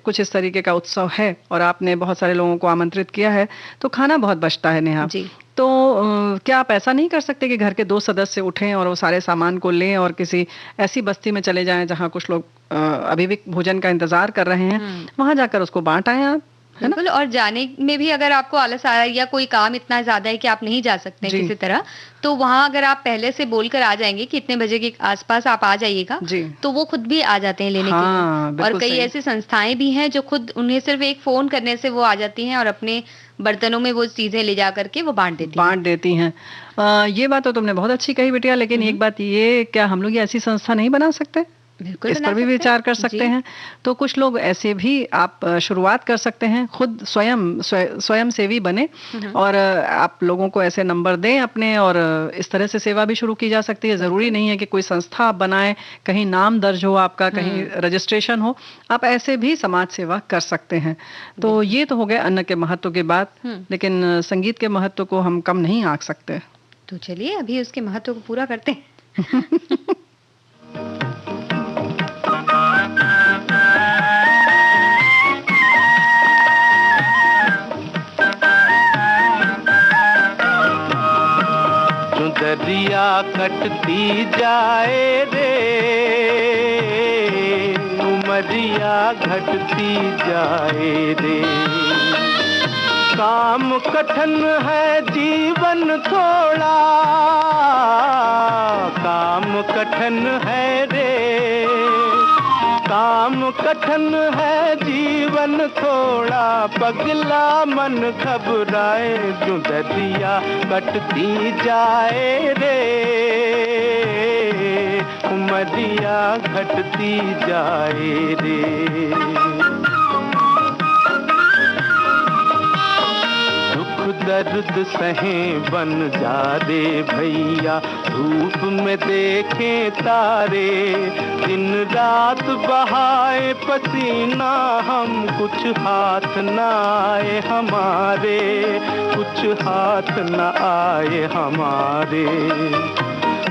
B: कुछ इस तरीके का उत्सव है और आपने बहुत सारे लोगों को आमंत्रित किया है तो खाना बहुत बचता है नेहा। तो क्या आप ऐसा नहीं कर सकते कि घर के 2 सदस्य उठें और वो सारे सामान को लें और किसी ऐसी बस्ती में चले जाएं जहां कुछ लोग अभी भी भोजन का इंतजार कर रहे हैं, वहां जाकर उसको बांट आए आप?
A: बिल्कुल। और जाने में भी अगर आपको आलस आ रहा है या कोई काम इतना ज्यादा है कि आप नहीं जा सकते हैं किसी तरह, तो वहां अगर आप पहले से बोलकर आ जाएंगे कि इतने बजे के आसपास आप आ जाइएगा, तो वो खुद भी आ जाते हैं लेने के लिए। और कई ऐसी संस्थाएं भी हैं जो खुद, उन्हें सिर्फ एक फोन करने से वो आ जाती हैं और अपने बर्तनों में वो चीजें ले जा करके वो बांट देती हैं।
B: ये बात तो तुमने बहुत अच्छी कही बिटिया, लेकिन एक बात ये, क्या हम लोग ऐसी संस्था नहीं बना सकते? इस पर भी विचार कर सकते हैं। तो कुछ लोग ऐसे भी आप शुरुआत कर सकते हैं, खुद स्वयं सेवी बने और आप लोगों को ऐसे नंबर दें अपने, और इस तरह से सेवा भी शुरू की जा सकती है। जरूरी नहीं है कि कोई संस्था आप बनाएं, कहीं नाम दर्ज हो आपका, कहीं रजिस्ट्रेशन हो, आप ऐसे भी समाज सेवा कर सकते हैं। तो ये तो हो गए अन्न के महत्व की बात, लेकिन संगीत के महत्व को हम कम नहीं आंक सकते।
A: तो चलिए अभी उसके महत्व को पूरा करते हैं।
C: दरिया कटती जाए रे, उमरिया घटती जाए रे, काम कठिन है जीवन थोड़ा, काम कठिन है रे, काम कठिन है जीवन थोड़ा, पगला मन घबराए जो दरिया कटती जाए रे, उमरिया घटती जाए रे। दर्द सहें बन जा रे भैया, धूप में देखें तारे, दिन रात बहाए पसीना हम, कुछ हाथ न आए हमारे, कुछ हाथ न आए हमारे।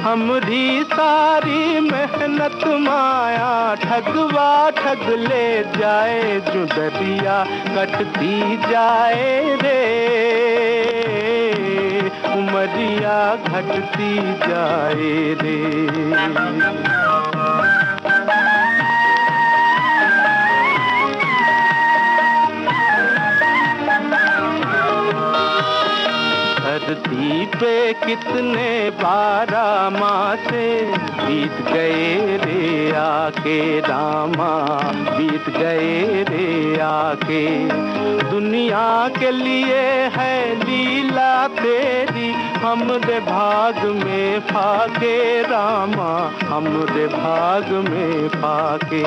C: हमरी सारी मेहनत माया ठगवा ठग ले जाए, जो दरिया कटती जाए रे, उमरिया घटती जाए रे। धरती पे कितने 12 मासे बीत गए रे आके रामा, बीत गए रे आके। दुनिया के लिए है लीला तेरी, हमरे भाग में फाके रामा, हमरे भाग में फाके।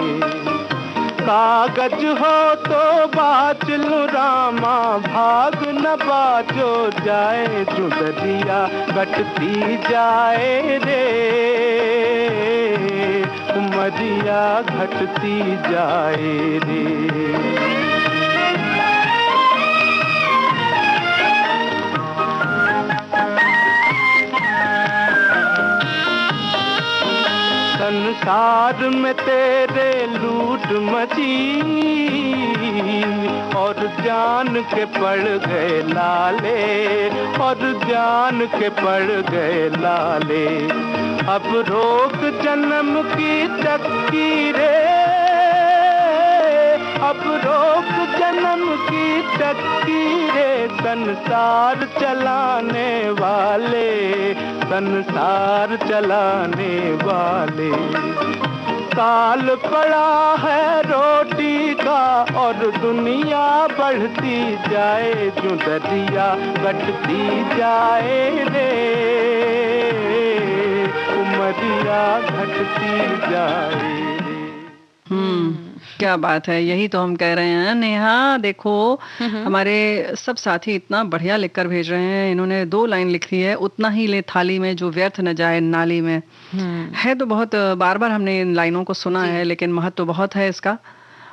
C: कागज हो तो बाच लो रामा, भाग न बाजो जाए, जो दरिया कटती जाए रे, उमरिया घटती जाए रे। संसार में तेरे लूट मची, और जान के पड़ गए लाले, और जान के पड़ गए लाले। अब रोक जन्म की चक्की रे, अब रोक जन्म की चक्की रे, संसार चलाने वाले, संसार चलाने वाले। काल पड़ा है रोटी का और दुनिया बढ़ती जाए, जो दरिया कटती जाए रे, उमरिया घटती जाए रे।
B: क्या बात है, यही तो हम कह रहे हैं नेहा। देखो हमारे सब साथी इतना बढ़िया लिखकर भेज रहे हैं। इन्होंने 2 लाइन लिखी है, उतना ही ले थाली में जो व्यर्थ न जाए नाली में। है तो बहुत, बार बार हमने इन लाइनों को सुना है, लेकिन महत्व तो बहुत है इसका।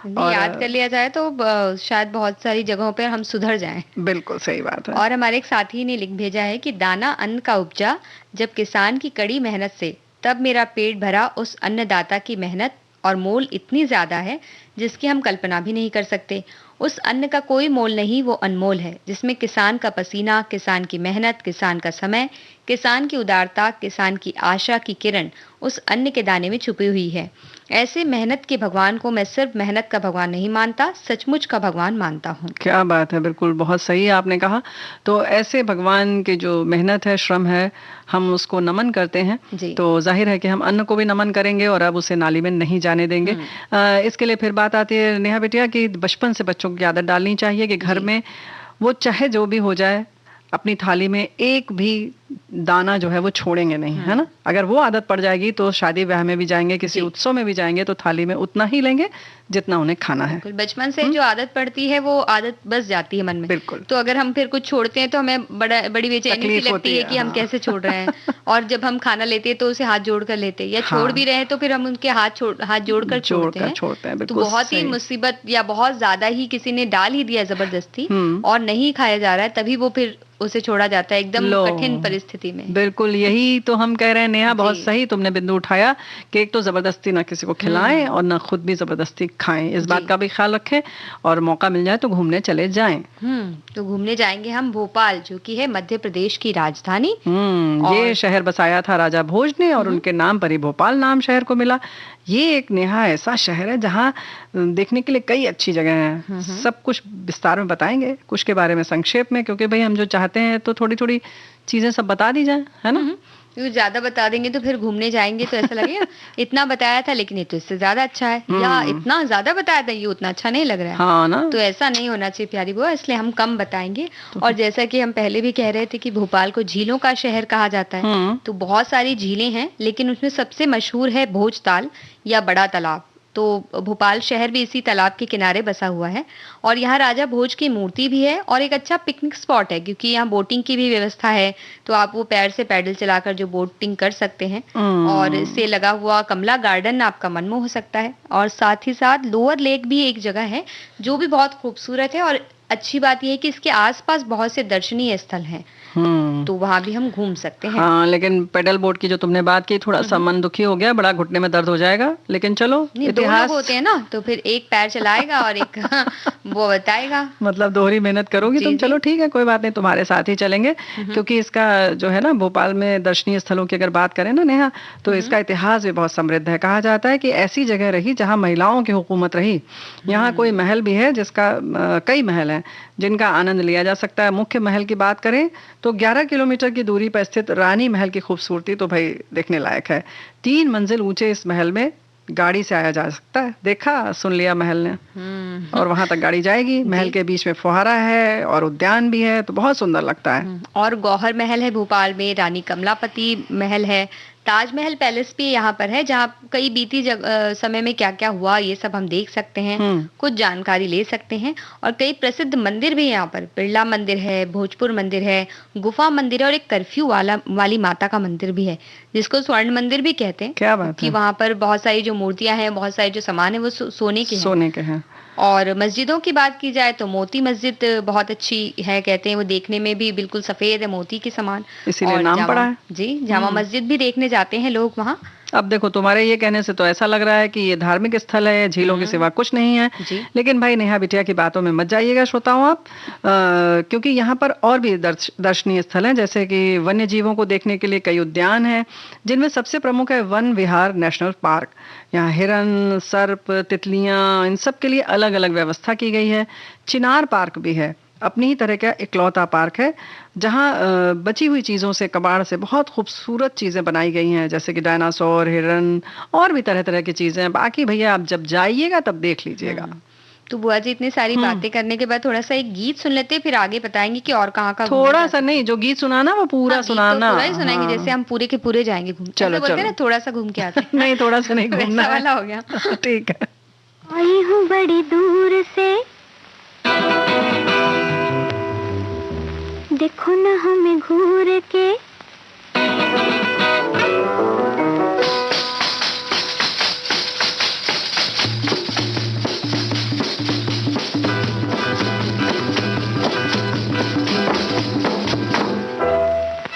A: और याद कर लिया जाए तो शायद बहुत सारी जगहों पर हम सुधर जाएं।
B: बिल्कुल सही बात है।
A: और हमारे एक साथी ने लिख भेजा है कि दाना अन्न का उपजा, जब किसान की कड़ी मेहनत से, तब मेरा पेट भरा उस अन्नदाता की मेहनत और मोल इतनी ज्यादा है जिसकी हम कल्पना भी नहीं कर सकते। उस अन्न का कोई मोल नहीं, वो अनमोल है, जिसमें किसान का पसीना, किसान की मेहनत, किसान का समय, किसान की उदारता, किसान की आशा की किरण उस अन्न के दाने में छुपी हुई है। ऐसे मेहनत के भगवान को मैं सिर्फ मेहनत का भगवान नहीं मानता, सचमुच का भगवान मानता हूँ।
B: क्या बात है, बिल्कुल बहुत सही आपने कहा। तो ऐसे भगवान के जो मेहनत है, श्रम है, हम उसको नमन करते हैं। तो जाहिर है कि हम अन्न को भी नमन करेंगे और अब उसे नाली में नहीं जाने देंगे। इसके लिए फिर बात आती है नेहा बिटिया कि बचपन से बच्चों की आदत डालनी चाहिए कि घर में वो चाहे जो भी हो जाए, अपनी थाली में एक भी दाना जो है वो छोड़ेंगे नहीं, है ना। अगर वो आदत पड़ जाएगी तो शादी ब्याह में भी जाएंगे, किसी उत्सव में भी जाएंगे तो थाली में उतना ही लेंगे जितना उन्हें खाना है।
A: बचपन से जो आदत पड़ती है वो आदत बस जाती है मन में।
B: बिल्कुल।
A: तो अगर हम फिर कुछ छोड़ते हैं तो हमें बड़ी बेचैनी सी लगती है कि हम कैसे छोड़ रहे हैं। और जब हम खाना लेते हैं तो उसे हाथ जोड़ कर लेते हैं, या छोड़ भी रहे हैं तो फिर हम उनके हाथ जोड़कर छोड़ते हैं। तो बहुत ही मुसीबत या बहुत ज्यादा ही किसी ने डाल ही दिया जबरदस्ती और नहीं खाया जा रहा है, तभी वो फिर उसे छोड़ा जाता है। एकदम कठिन परिस्थिति परिस्थिति में।
B: बिल्कुल, यही तो हम कह रहे हैं नेहा, बहुत सही तुमने बिंदु उठाया कि एक तो जबरदस्ती ना किसी को खिलाएं और ना खुद भी जबरदस्ती खाएं, इस बात का भी ख्याल रखें, और मौका मिल जाए तो घूमने चले जाएं।
A: तो घूमने जाएंगे हम भोपाल, जो कि है मध्य प्रदेश की राजधानी।
B: ये शहर बसाया था राजा भोज ने और उनके नाम पर ही भोपाल नाम शहर को मिला। ये एक नेहा ऐसा शहर है जहाँ देखने के लिए कई अच्छी जगह हैं। सब कुछ विस्तार में बताएंगे, कुछ के बारे में संक्षेप में, क्योंकि भाई हम जो चाहते हैं तो थोड़ी थोड़ी चीजें सब बता दी जाए, है ना।
A: क्योंकि ज्यादा बता देंगे तो फिर घूमने जाएंगे तो ऐसा लगेगा इतना बताया था लेकिन ये तो इससे ज्यादा अच्छा है, या इतना ज्यादा बताया था ये उतना अच्छा नहीं लग रहा है।
B: हाँ ना,
A: तो ऐसा नहीं होना चाहिए प्यारी बुआ, इसलिए हम कम बताएंगे। और जैसा कि हम पहले भी कह रहे थे कि भोपाल को झीलों का शहर कहा जाता है, तो बहुत सारी झीलें हैं, लेकिन उसमें सबसे मशहूर है भोजताल या बड़ा तालाब। तो भोपाल शहर भी इसी तालाब के किनारे बसा हुआ है और यहाँ राजा भोज की मूर्ति भी है और एक अच्छा पिकनिक स्पॉट है, क्योंकि यहाँ बोटिंग की भी व्यवस्था है। तो आप वो पैर से पैडल चलाकर जो बोटिंग कर सकते हैं, और इससे लगा हुआ कमला गार्डन आपका मन मोह सकता है। और साथ ही साथ लोअर लेक भी एक जगह है जो भी बहुत खूबसूरत है, और अच्छी बात यह है कि इसके आसपास बहुत से दर्शनीय स्थल हैं, तो वहां भी हम घूम सकते हैं।
B: हाँ, लेकिन पेडल बोट की जो तुमने बात की, थोड़ा सा मन दुखी हो गया, बड़ा घुटने में दर्द हो जाएगा, लेकिन चलो
A: इतिहास दो लोग होते हैं ना, तो फिर एक पैर चलाएगा और एक वो बताएगा,
B: मतलब दोहरी मेहनत करोगी तुम। चलो ठीक है, कोई बात नहीं, तुम्हारे साथ ही चलेंगे, क्योंकि इसका जो है ना, भोपाल में दर्शनीय स्थलों की अगर बात करें ना नेहा, तो इसका इतिहास भी बहुत समृद्ध है। कहा जाता है कि ऐसी जगह रही जहाँ महिलाओं की हुकूमत रही। यहाँ कोई महल भी है, जिसका कई महल हैं जिनका आनंद लिया जा सकता है। मुख्य महल की बात करें तो 11 किलोमीटर की दूरी पर स्थित रानी महल की खूबसूरती तो भाई देखने लायक है। 3 मंजिल ऊंचे इस महल में गाड़ी से आया जा सकता है। देखा, सुन लिया महल ने, और वहां तक गाड़ी जाएगी। महल के बीच में फुहारा है और उद्यान भी है, तो बहुत सुंदर लगता है।
A: और गौहर महल है भोपाल में, रानी कमलापति महल है, ताजमहल पैलेस भी यहाँ पर है, जहाँ कई बीती समय में क्या क्या हुआ ये सब हम देख सकते हैं, कुछ जानकारी ले सकते हैं। और कई प्रसिद्ध मंदिर भी यहाँ पर, बिरला मंदिर है, भोजपुर मंदिर है, गुफा मंदिर है, और एक कर्फ्यू वाली माता का मंदिर भी है, जिसको स्वर्ण मंदिर भी कहते हैं।
B: क्या बात है।
A: वहाँ पर बहुत सारी जो मूर्तियां हैं, बहुत सारे जो सामान है वो सोने के हैं। और मस्जिदों की बात की जाए तो मोती मस्जिद बहुत अच्छी है, कहते हैं वो देखने में भी बिल्कुल सफेद है, मोती के समान,
B: इसीलिए नाम पड़ा है।
A: जी, जामा मस्जिद भी देखने जाते हैं लोग वहाँ।
B: अब देखो, तुम्हारे ये कहने से तो ऐसा लग रहा है कि ये धार्मिक स्थल है, झीलों के सिवा कुछ नहीं है। लेकिन भाई नेहा बिटिया की बातों में मत जाइएगा श्रोताओं आप, क्योंकि यहाँ पर और भी दर्शनीय स्थल हैं, जैसे कि वन्य जीवों को देखने के लिए कई उद्यान हैं, जिनमें सबसे प्रमुख है वन विहार नेशनल पार्क। यहाँ हिरन, सर्प, तितलियां, इन सब के लिए अलग अलग व्यवस्था की गई है। चिनार पार्क भी है, अपनी ही तरह का इकलौता पार्क है, जहाँ बची हुई चीज़ों से, कबाड़ से बहुत खूबसूरत चीज़ें बनाई गई हैं, जैसे कि डायनासोर, हिरन और भी तरह तरह की चीज़ें। बाकी भैया आप जब जाइएगा तब देख लीजिएगा।
A: तो बुआ जी, इतनी सारी बातें करने के बाद थोड़ा सा एक गीत सुन लेते हैं, फिर आगे बताएंगे कि और कहाँ
B: थोड़ा सा नहीं, जो गीत सुनाना वो पूरा सुनाना।
A: पूरा ही सुनाएंगे, जैसे हम पूरे के पूरे जाएंगे घूम।
B: चलो
A: बोलते ना, थोड़ा सा घूम के आते हैं।
B: नहीं, थोड़ा सा नहीं घूमना
A: वाला हो गया।
B: ठीक है।
D: आई हूँ बड़ी दूर से, देखो न हमें घूर के,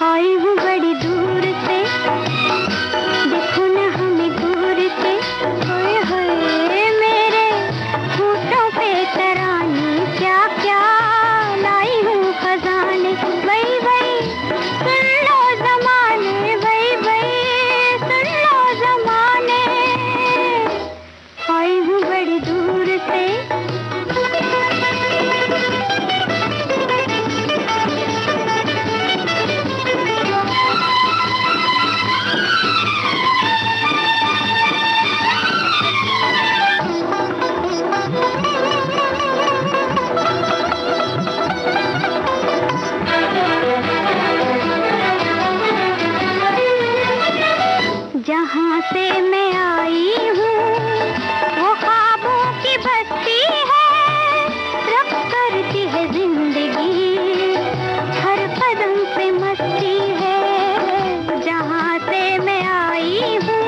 D: आई हूँ बड़ी दूर से, देखो न हमें घूर के, होए होए मेरे होठों पे तराने, क्या क्या लाई हूँ खजाने, वही वही सुन लो ज़माने, वही वही सुन लो ज़माने, आई हूँ बड़ी दूर से। जहाँ से मैं आई हूँ वो ख्वाबों की बस्ती है, रब करती है जिंदगी, हर कदम पे मस्ती है। जहाँ से मैं आई हूँ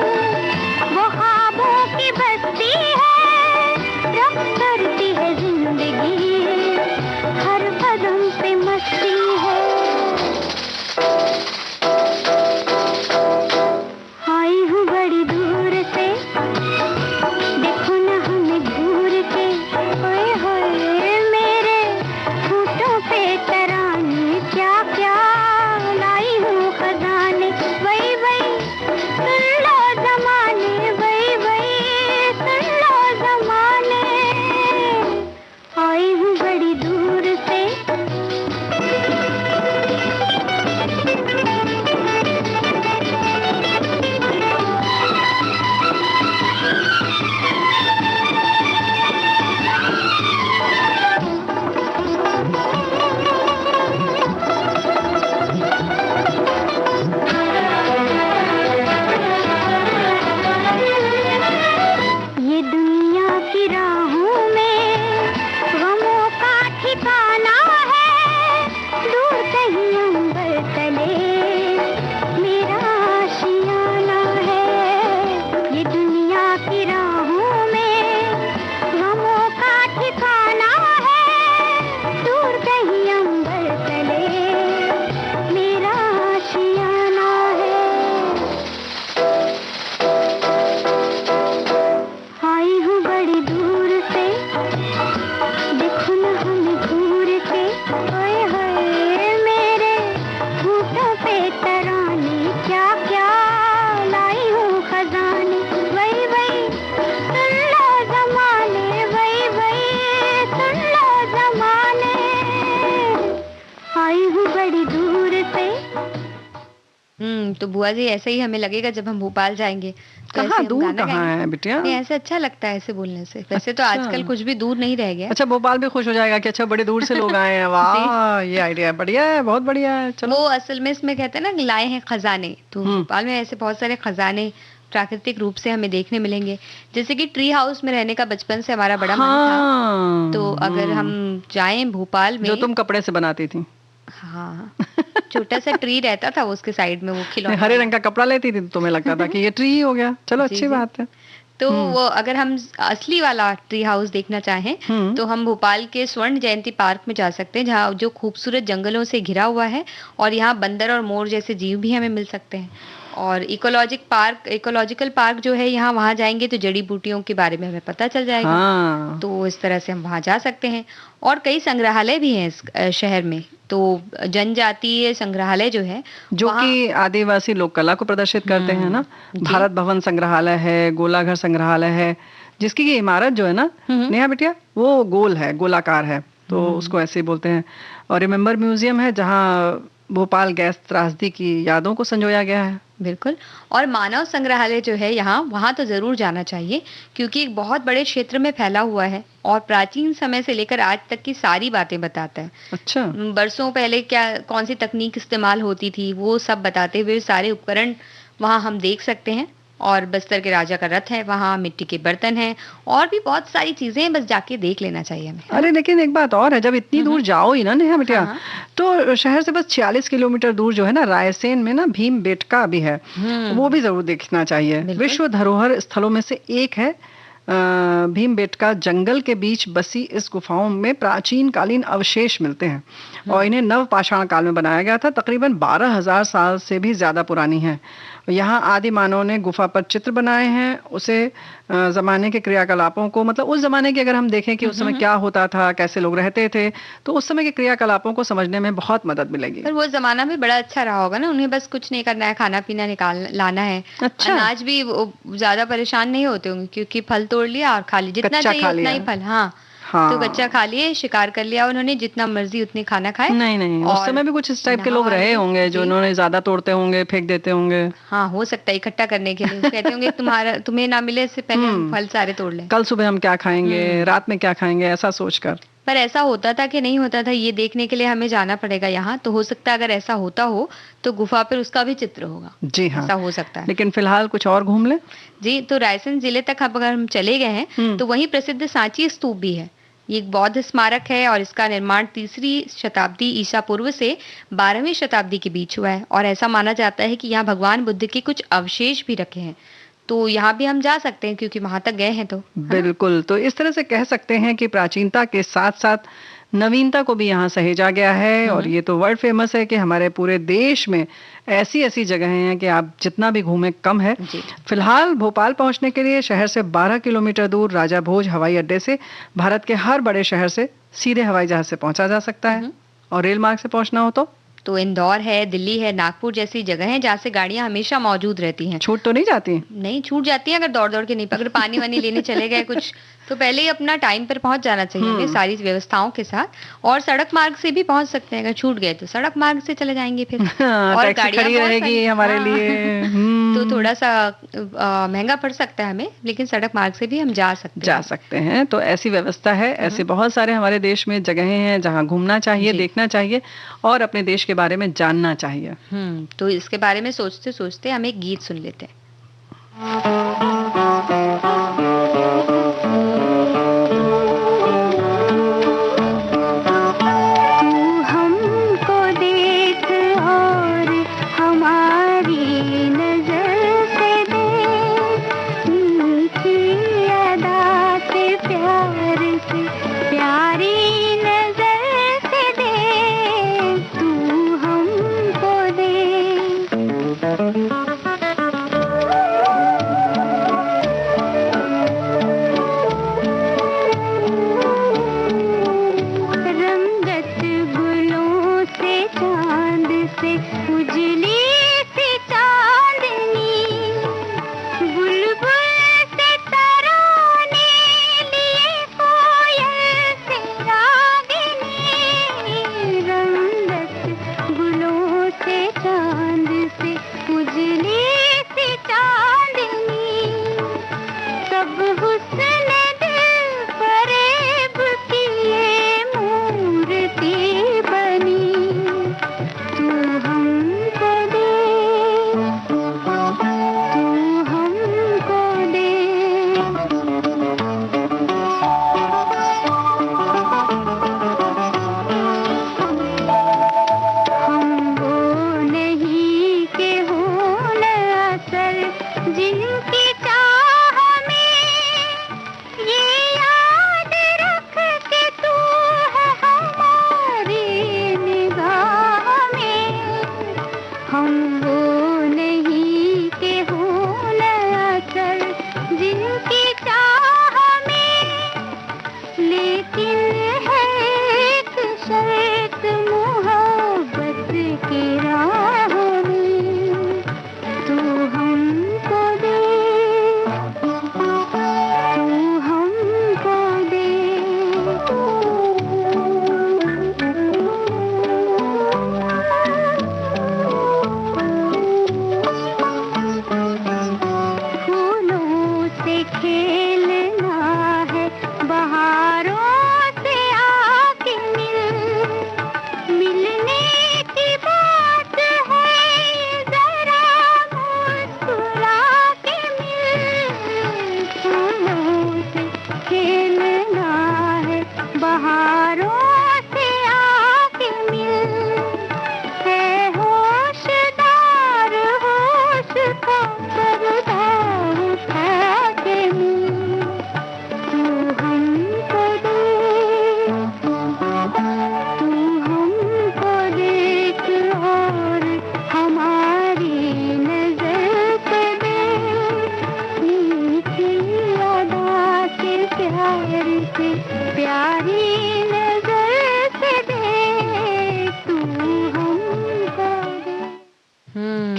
D: वो ख्वाबों की बस्ती है, रब करती है जिंदगी, हर कदम पे मस्ती है।
A: तो बुआ जी ऐसा ही हमें लगेगा जब हम भोपाल जाएंगे। तो
B: कहाँ
A: ऐसे हम
B: दूर
A: गाना
B: कहाँ
A: गाएंगे।
B: है बिटिया?
A: नहीं, ऐसे अच्छा लगता है ऐसे बोलने से। वैसे तो
B: अच्छा।
A: आजकल कुछ भी दूर नहीं रह गया।
B: अच्छा, भोपाल भी खुश हो जाएगा कि अच्छा बड़े दूर से लोग आए हैं। वाह, ये आइडिया बढ़िया है, बहुत बढ़िया है। चलो,
A: वो असल में इसमें कहते हैं ना कि लाए हैं खजाने, तो भोपाल में ऐसे बहुत सारे खजाने प्राकृतिक रूप से हमें देखने मिलेंगे। जैसे कि ट्री हाउस में रहने का बचपन से हमारा बड़ा मन था।
B: हाँ,
A: तो अगर हम जाएं भोपाल में,
B: जो तुम कपड़े से बनाती थी।
A: हाँ, छोटा सा ट्री रहता था उसके साइड में, वो खिलौने
B: हरे
A: वाला।
B: रंग का कपड़ा लेती थी तो तुम्हें लगता था कि ये ट्री ही हो गया। चलो,
A: जी,
B: अच्छी
A: जी।
B: बात है।
A: तो वो अगर हम असली वाला ट्री हाउस देखना चाहें तो हम भोपाल के स्वर्ण जयंती पार्क में जा सकते हैं, जहाँ जो खूबसूरत जंगलों से घिरा हुआ है, और यहाँ बंदर और मोर जैसे जीव भी हमें मिल सकते हैं। और इकोलॉजिकल पार्क जो है यहाँ, वहाँ जाएंगे तो जड़ी बूटियों के बारे में हमें पता चल जाएगा।
B: हाँ,
A: तो इस तरह से हम वहाँ जा सकते हैं। और कई संग्रहालय भी हैं इस शहर में। तो जनजातीय संग्रहालय जो है,
B: जो कि आदिवासी लोक कला को प्रदर्शित करते हैं ना। भारत भवन संग्रहालय है, गोलाघर संग्रहालय है, जिसकी ये इमारत जो है ना नेहा बिटिया, वो गोल है, गोलाकार है, तो उसको ऐसे ही बोलते हैं। और रिमेम्बर म्यूजियम है, जहाँ भोपाल गैस त्रासदी की यादों को संजोया गया है।
A: बिल्कुल। और मानव संग्रहालय जो है यहाँ, वहाँ तो जरूर जाना चाहिए, क्योंकि एक बहुत बड़े क्षेत्र में फैला हुआ है और प्राचीन समय से लेकर आज तक की सारी बातें बताता है।
B: अच्छा।
A: बरसों पहले क्या कौन सी तकनीक इस्तेमाल होती थी, वो सब बताते हुए सारे उपकरण वहाँ हम देख सकते हैं। और बस्तर के राजा का रथ है वहाँ, मिट्टी के बर्तन हैं, और भी बहुत सारी चीजें हैं, बस जाके देख लेना चाहिए हमें।
B: अरे लेकिन एक बात और है, जब इतनी दूर जाओ ही ना नेहा बिटिया,
A: हाँ।
B: तो शहर से बस 46 किलोमीटर दूर जो है ना, रायसेन में ना भीमबेटका भी है, वो भी जरूर देखना चाहिए। विश्व धरोहर स्थलों में से एक है। भीमबेटका जंगल के बीच बसी इस गुफाओं में प्राचीन कालीन अवशेष मिलते हैं, और इन्हें नव पाषाण काल में बनाया गया था। तकरीबन 12,000 साल से भी ज्यादा पुरानी है। यहाँ आदि मानव ने गुफा पर चित्र बनाए हैं, उसे जमाने के क्रियाकलापों को, मतलब उस जमाने की अगर हम देखें कि उस समय क्या होता था, कैसे लोग रहते थे, तो उस समय के क्रियाकलापों को समझने में बहुत मदद मिलेगी।
A: पर वो जमाना भी बड़ा अच्छा रहा होगा ना, उन्हें बस कुछ नहीं करना है, खाना पीना लाना है।
B: अच्छा।
A: अनाज भी ज्यादा परेशान नहीं होते होंगे, क्योंकि फल तोड़ लिया और खा लिया, जितना चाहिए उतना ही फल। हाँ, तो कच्चा खा लिए, शिकार कर लिया उन्होंने, जितना मर्जी उतने खाना खाए।
B: नहीं, उस समय भी कुछ इस टाइप के लोग रहे होंगे जो उन्होंने ज्यादा तोड़ते होंगे, फेंक देते होंगे।
A: हाँ, हो सकता है, इकट्ठा करने के लिए कहते होंगे तुम्हें ना मिले इससे पहले हम फल सारे तोड़ लें,
B: कल सुबह हम क्या खाएंगे, रात में क्या खाएंगे, ऐसा सोचकर।
A: पर ऐसा होता था कि नहीं होता था, ये देखने के लिए हमें जाना पड़ेगा यहाँ। तो हो सकता है अगर ऐसा होता हो तो गुफा पर उसका भी चित्र होगा।
B: जी हाँ,
A: ऐसा हो सकता है।
B: लेकिन फिलहाल कुछ और घूम ले।
A: जी, तो रायसेन जिले तक अगर हम चले गए हैं तो वहीं प्रसिद्ध सांची स्तूप भी है। ये एक बौद्ध स्मारक है और इसका निर्माण 3री शताब्दी ईसा पूर्व से 12वीं शताब्दी के बीच हुआ है। और ऐसा माना जाता है कि यहाँ भगवान बुद्ध के कुछ अवशेष भी रखे हैं। तो यहाँ भी हम जा सकते हैं, क्योंकि वहां तक गए हैं। तो
B: बिल्कुल, तो इस तरह से कह सकते हैं कि प्राचीनता के साथ साथ नवीनता को भी यहाँ सहेजा गया है। और ये तो वर्ल्ड फेमस है कि हमारे पूरे देश में ऐसी ऐसी जगहें हैं कि आप जितना भी घूमें कम है। फिलहाल भोपाल पहुंचने के लिए शहर से 12 किलोमीटर दूर राजा भोज हवाई अड्डे से भारत के हर बड़े शहर से सीधे हवाई जहाज से पहुंचा जा सकता है। और रेल मार्ग से पहुंचना हो तो
A: इंदौर है, दिल्ली है, नागपुर जैसी जगह है जहाँ से गाड़ियां हमेशा मौजूद रहती हैं।
B: छूट तो नहीं जाती?
A: नहीं, छूट जाती है अगर दौड़ दौड़ के नहीं। अगर पानी वानी लेने चले गए कुछ, तो पहले ही अपना टाइम पर पहुंच जाना चाहिए सारी व्यवस्थाओं के साथ। और सड़क मार्ग से भी पहुंच सकते हैं, अगर छूट गए तो सड़क मार्ग से चले जाएंगे फिर।
B: और गाड़ियां खड़ी रहेगी हमारे लिए,
A: तो थोड़ा सा महंगा पड़ सकता है हमें, लेकिन सड़क मार्ग से भी हम जा सकते
B: हैं। तो ऐसी व्यवस्था है। ऐसे बहुत सारे हमारे देश में जगहें हैं जहाँ घूमना चाहिए, देखना चाहिए और अपने देश के बारे में जानना चाहिए।
A: तो इसके बारे में सोचते सोचते हम एक गीत सुन लेते हैं।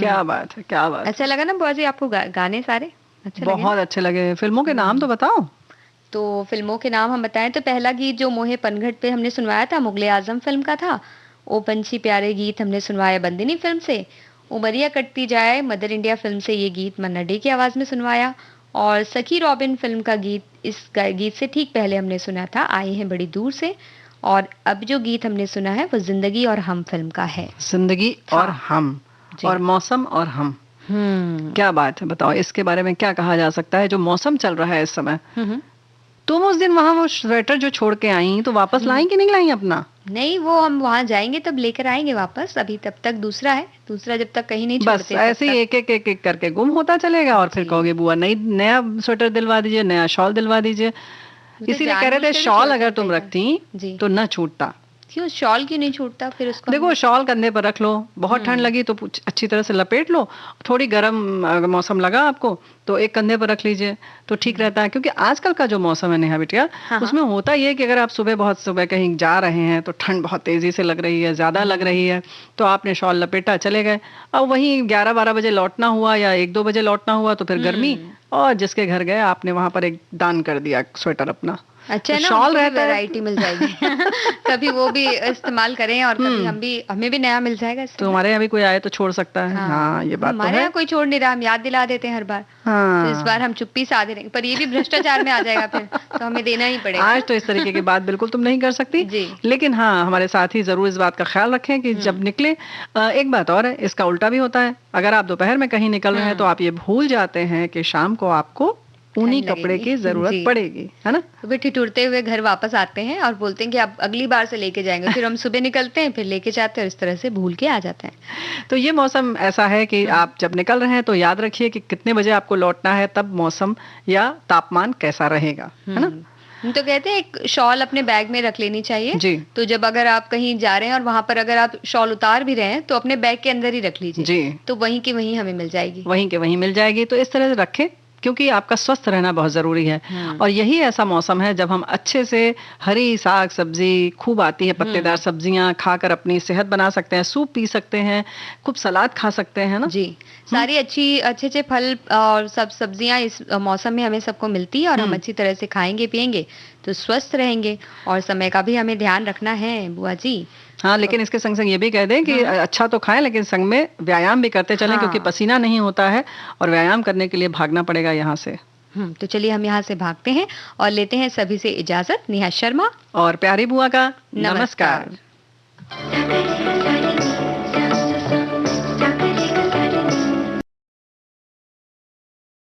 B: क्या बात है, क्या बात।
A: अच्छा लगा ना बुआ जी आपको गाने सारे अच्छे लगे?
B: बहुत अच्छे लगे। फिल्मों के नाम तो बताओ।
A: तो फिल्मों के नाम हम बताएं तो पहला गीत जो मोहे पनघट पे हमने सुनवाया था मुगले आजम फिल्म का था। ओ पंछी प्यारे गीत हमने सुनवाया बंदिनी फिल्म से। उमरिया कटती जाए मदर इंडिया फिल्म से ये गीत मन्ना डे की आवाज में सुनवाया। और सखी रॉबिन फिल्म का गीत, इस गीत से ठीक पहले हमने सुना था आए हैं बड़ी दूर से। और अब जो गीत हमने सुना है वो जिंदगी और हम फिल्म का है।
B: जिंदगी और हम, और मौसम और हम। क्या बात है, बताओ इसके बारे में क्या कहा जा सकता है। जो मौसम चल रहा है इस समय, तुम उस दिन वहां वो स्वेटर जो छोड़ के आई तो वापस लाई कि नहीं लाई अपना?
A: नहीं, वो हम वहां जाएंगे तब लेकर आएंगे वापस। अभी तब तक दूसरा है, दूसरा जब तक कहीं नहीं छोड़ते
B: बस ऐसे ही एक एक एक एक करके गुम होता चलेगा और फिर कहोगे बुआ नई नया स्वेटर दिलवा दीजिए, नया शॉल दिलवा दीजिए। इसीलिए कह रहे थे शॉल अगर तुम रखती तो न छूटता।
A: क्यों शॉल क्यों नहीं छूटता फिर उसको?
B: देखो शॉल कंधे पर रख लो, बहुत ठंड लगी तो अच्छी तरह से लपेट लो, थोड़ी गर्म मौसम लगा आपको तो एक कंधे पर रख लीजिए तो ठीक रहता है। क्योंकि आजकल का जो मौसम है नेहा बिटिया, उसमें होता ये है कि अगर आप बहुत सुबह कहीं जा रहे हैं तो ठंड बहुत तेजी से लग रही है, ज्यादा लग रही है, तो आपने शॉल लपेटा चले गए। अब वही 11-12 बजे लौटना हुआ या 1-2 बजे लौटना हुआ तो फिर गर्मी, और जिसके घर गए आपने वहां पर एक दान कर दिया स्वेटर अपना।
A: अच्छा
B: तो
A: ना,
B: शॉल रहता है,
A: वैरायटी मिल जाएगी। कभी वो भी इस्तेमाल करें और कभी हमें भी नया मिल जाएगा।
B: तो हमारे यहाँ भी कोई आए तो छोड़ सकता है। हाँ, ये बात
A: हमारे यहाँ कोई छोड़ नहीं रहा, हम याद दिला देते हैं हर बार। तो इस बार हम चुप्पी से आधे रहेंगे, पर ये भी भ्रष्टाचार में आ जाएगा फिर, तो हमें देना ही पड़ेगा।
B: आज तो इस तरीके की बात बिल्कुल तुम नहीं कर सकती जी। लेकिन हाँ, हमारे साथी जरूर इस बात का ख्याल रखें कि जब निकले। एक बात और है, इसका उल्टा भी होता है। अगर आप दोपहर में कहीं निकल रहे हैं तो आप ये भूल जाते हैं कि शाम को आपको ऊनी कपड़े की जरूरत पड़ेगी, है ना।
A: तो फिर ठिठुरते हुए घर वापस आते हैं और बोलते हैं कि आप अगली बार से लेके जाएंगे। फिर हम सुबह निकलते हैं, फिर लेके जाते हैं, और इस तरह से भूल के आ जाते हैं।
B: तो ये मौसम ऐसा है कि आप जब निकल रहे हैं तो याद रखिए कि कितने बजे आपको लौटना है, तब मौसम या तापमान कैसा रहेगा, है ना।
A: तो कहते हैं एक शॉल अपने बैग में रख लेनी चाहिए
B: जी।
A: तो जब अगर आप कहीं जा रहे हैं और वहां पर अगर आप शॉल उतार भी रहे हैं तो अपने बैग के अंदर ही रख लीजिए
B: जी,
A: तो वहीं की वहीं हमें मिल जाएगी,
B: वहीं के वहीं मिल जाएगी। तो इस तरह से रखें क्योंकि आपका स्वस्थ रहना बहुत जरूरी है। और यही ऐसा मौसम है जब हम अच्छे से हरी साग सब्जी खूब आती है, पत्तेदार सब्जियां खाकर अपनी सेहत बना सकते हैं, सूप पी सकते हैं, खूब सलाद खा सकते हैं ना
A: जी। सारी अच्छे फल और सब सब्जियां इस मौसम में हमें सबको मिलती है और हम अच्छी तरह से खाएंगे पिएंगे तो स्वस्थ रहेंगे। और समय का भी हमें ध्यान रखना है बुआ जी।
B: हाँ, लेकिन इसके संग संग ये भी कह दें कि अच्छा तो खाएं लेकिन संग में व्यायाम भी करते चलें, क्योंकि पसीना नहीं होता है और व्यायाम करने के लिए भागना पड़ेगा यहाँ से।
A: तो चलिए हम यहाँ से भागते हैं और लेते हैं सभी से इजाजत। नेहा शर्मा
B: और प्यारी बुआ का नमस्कार।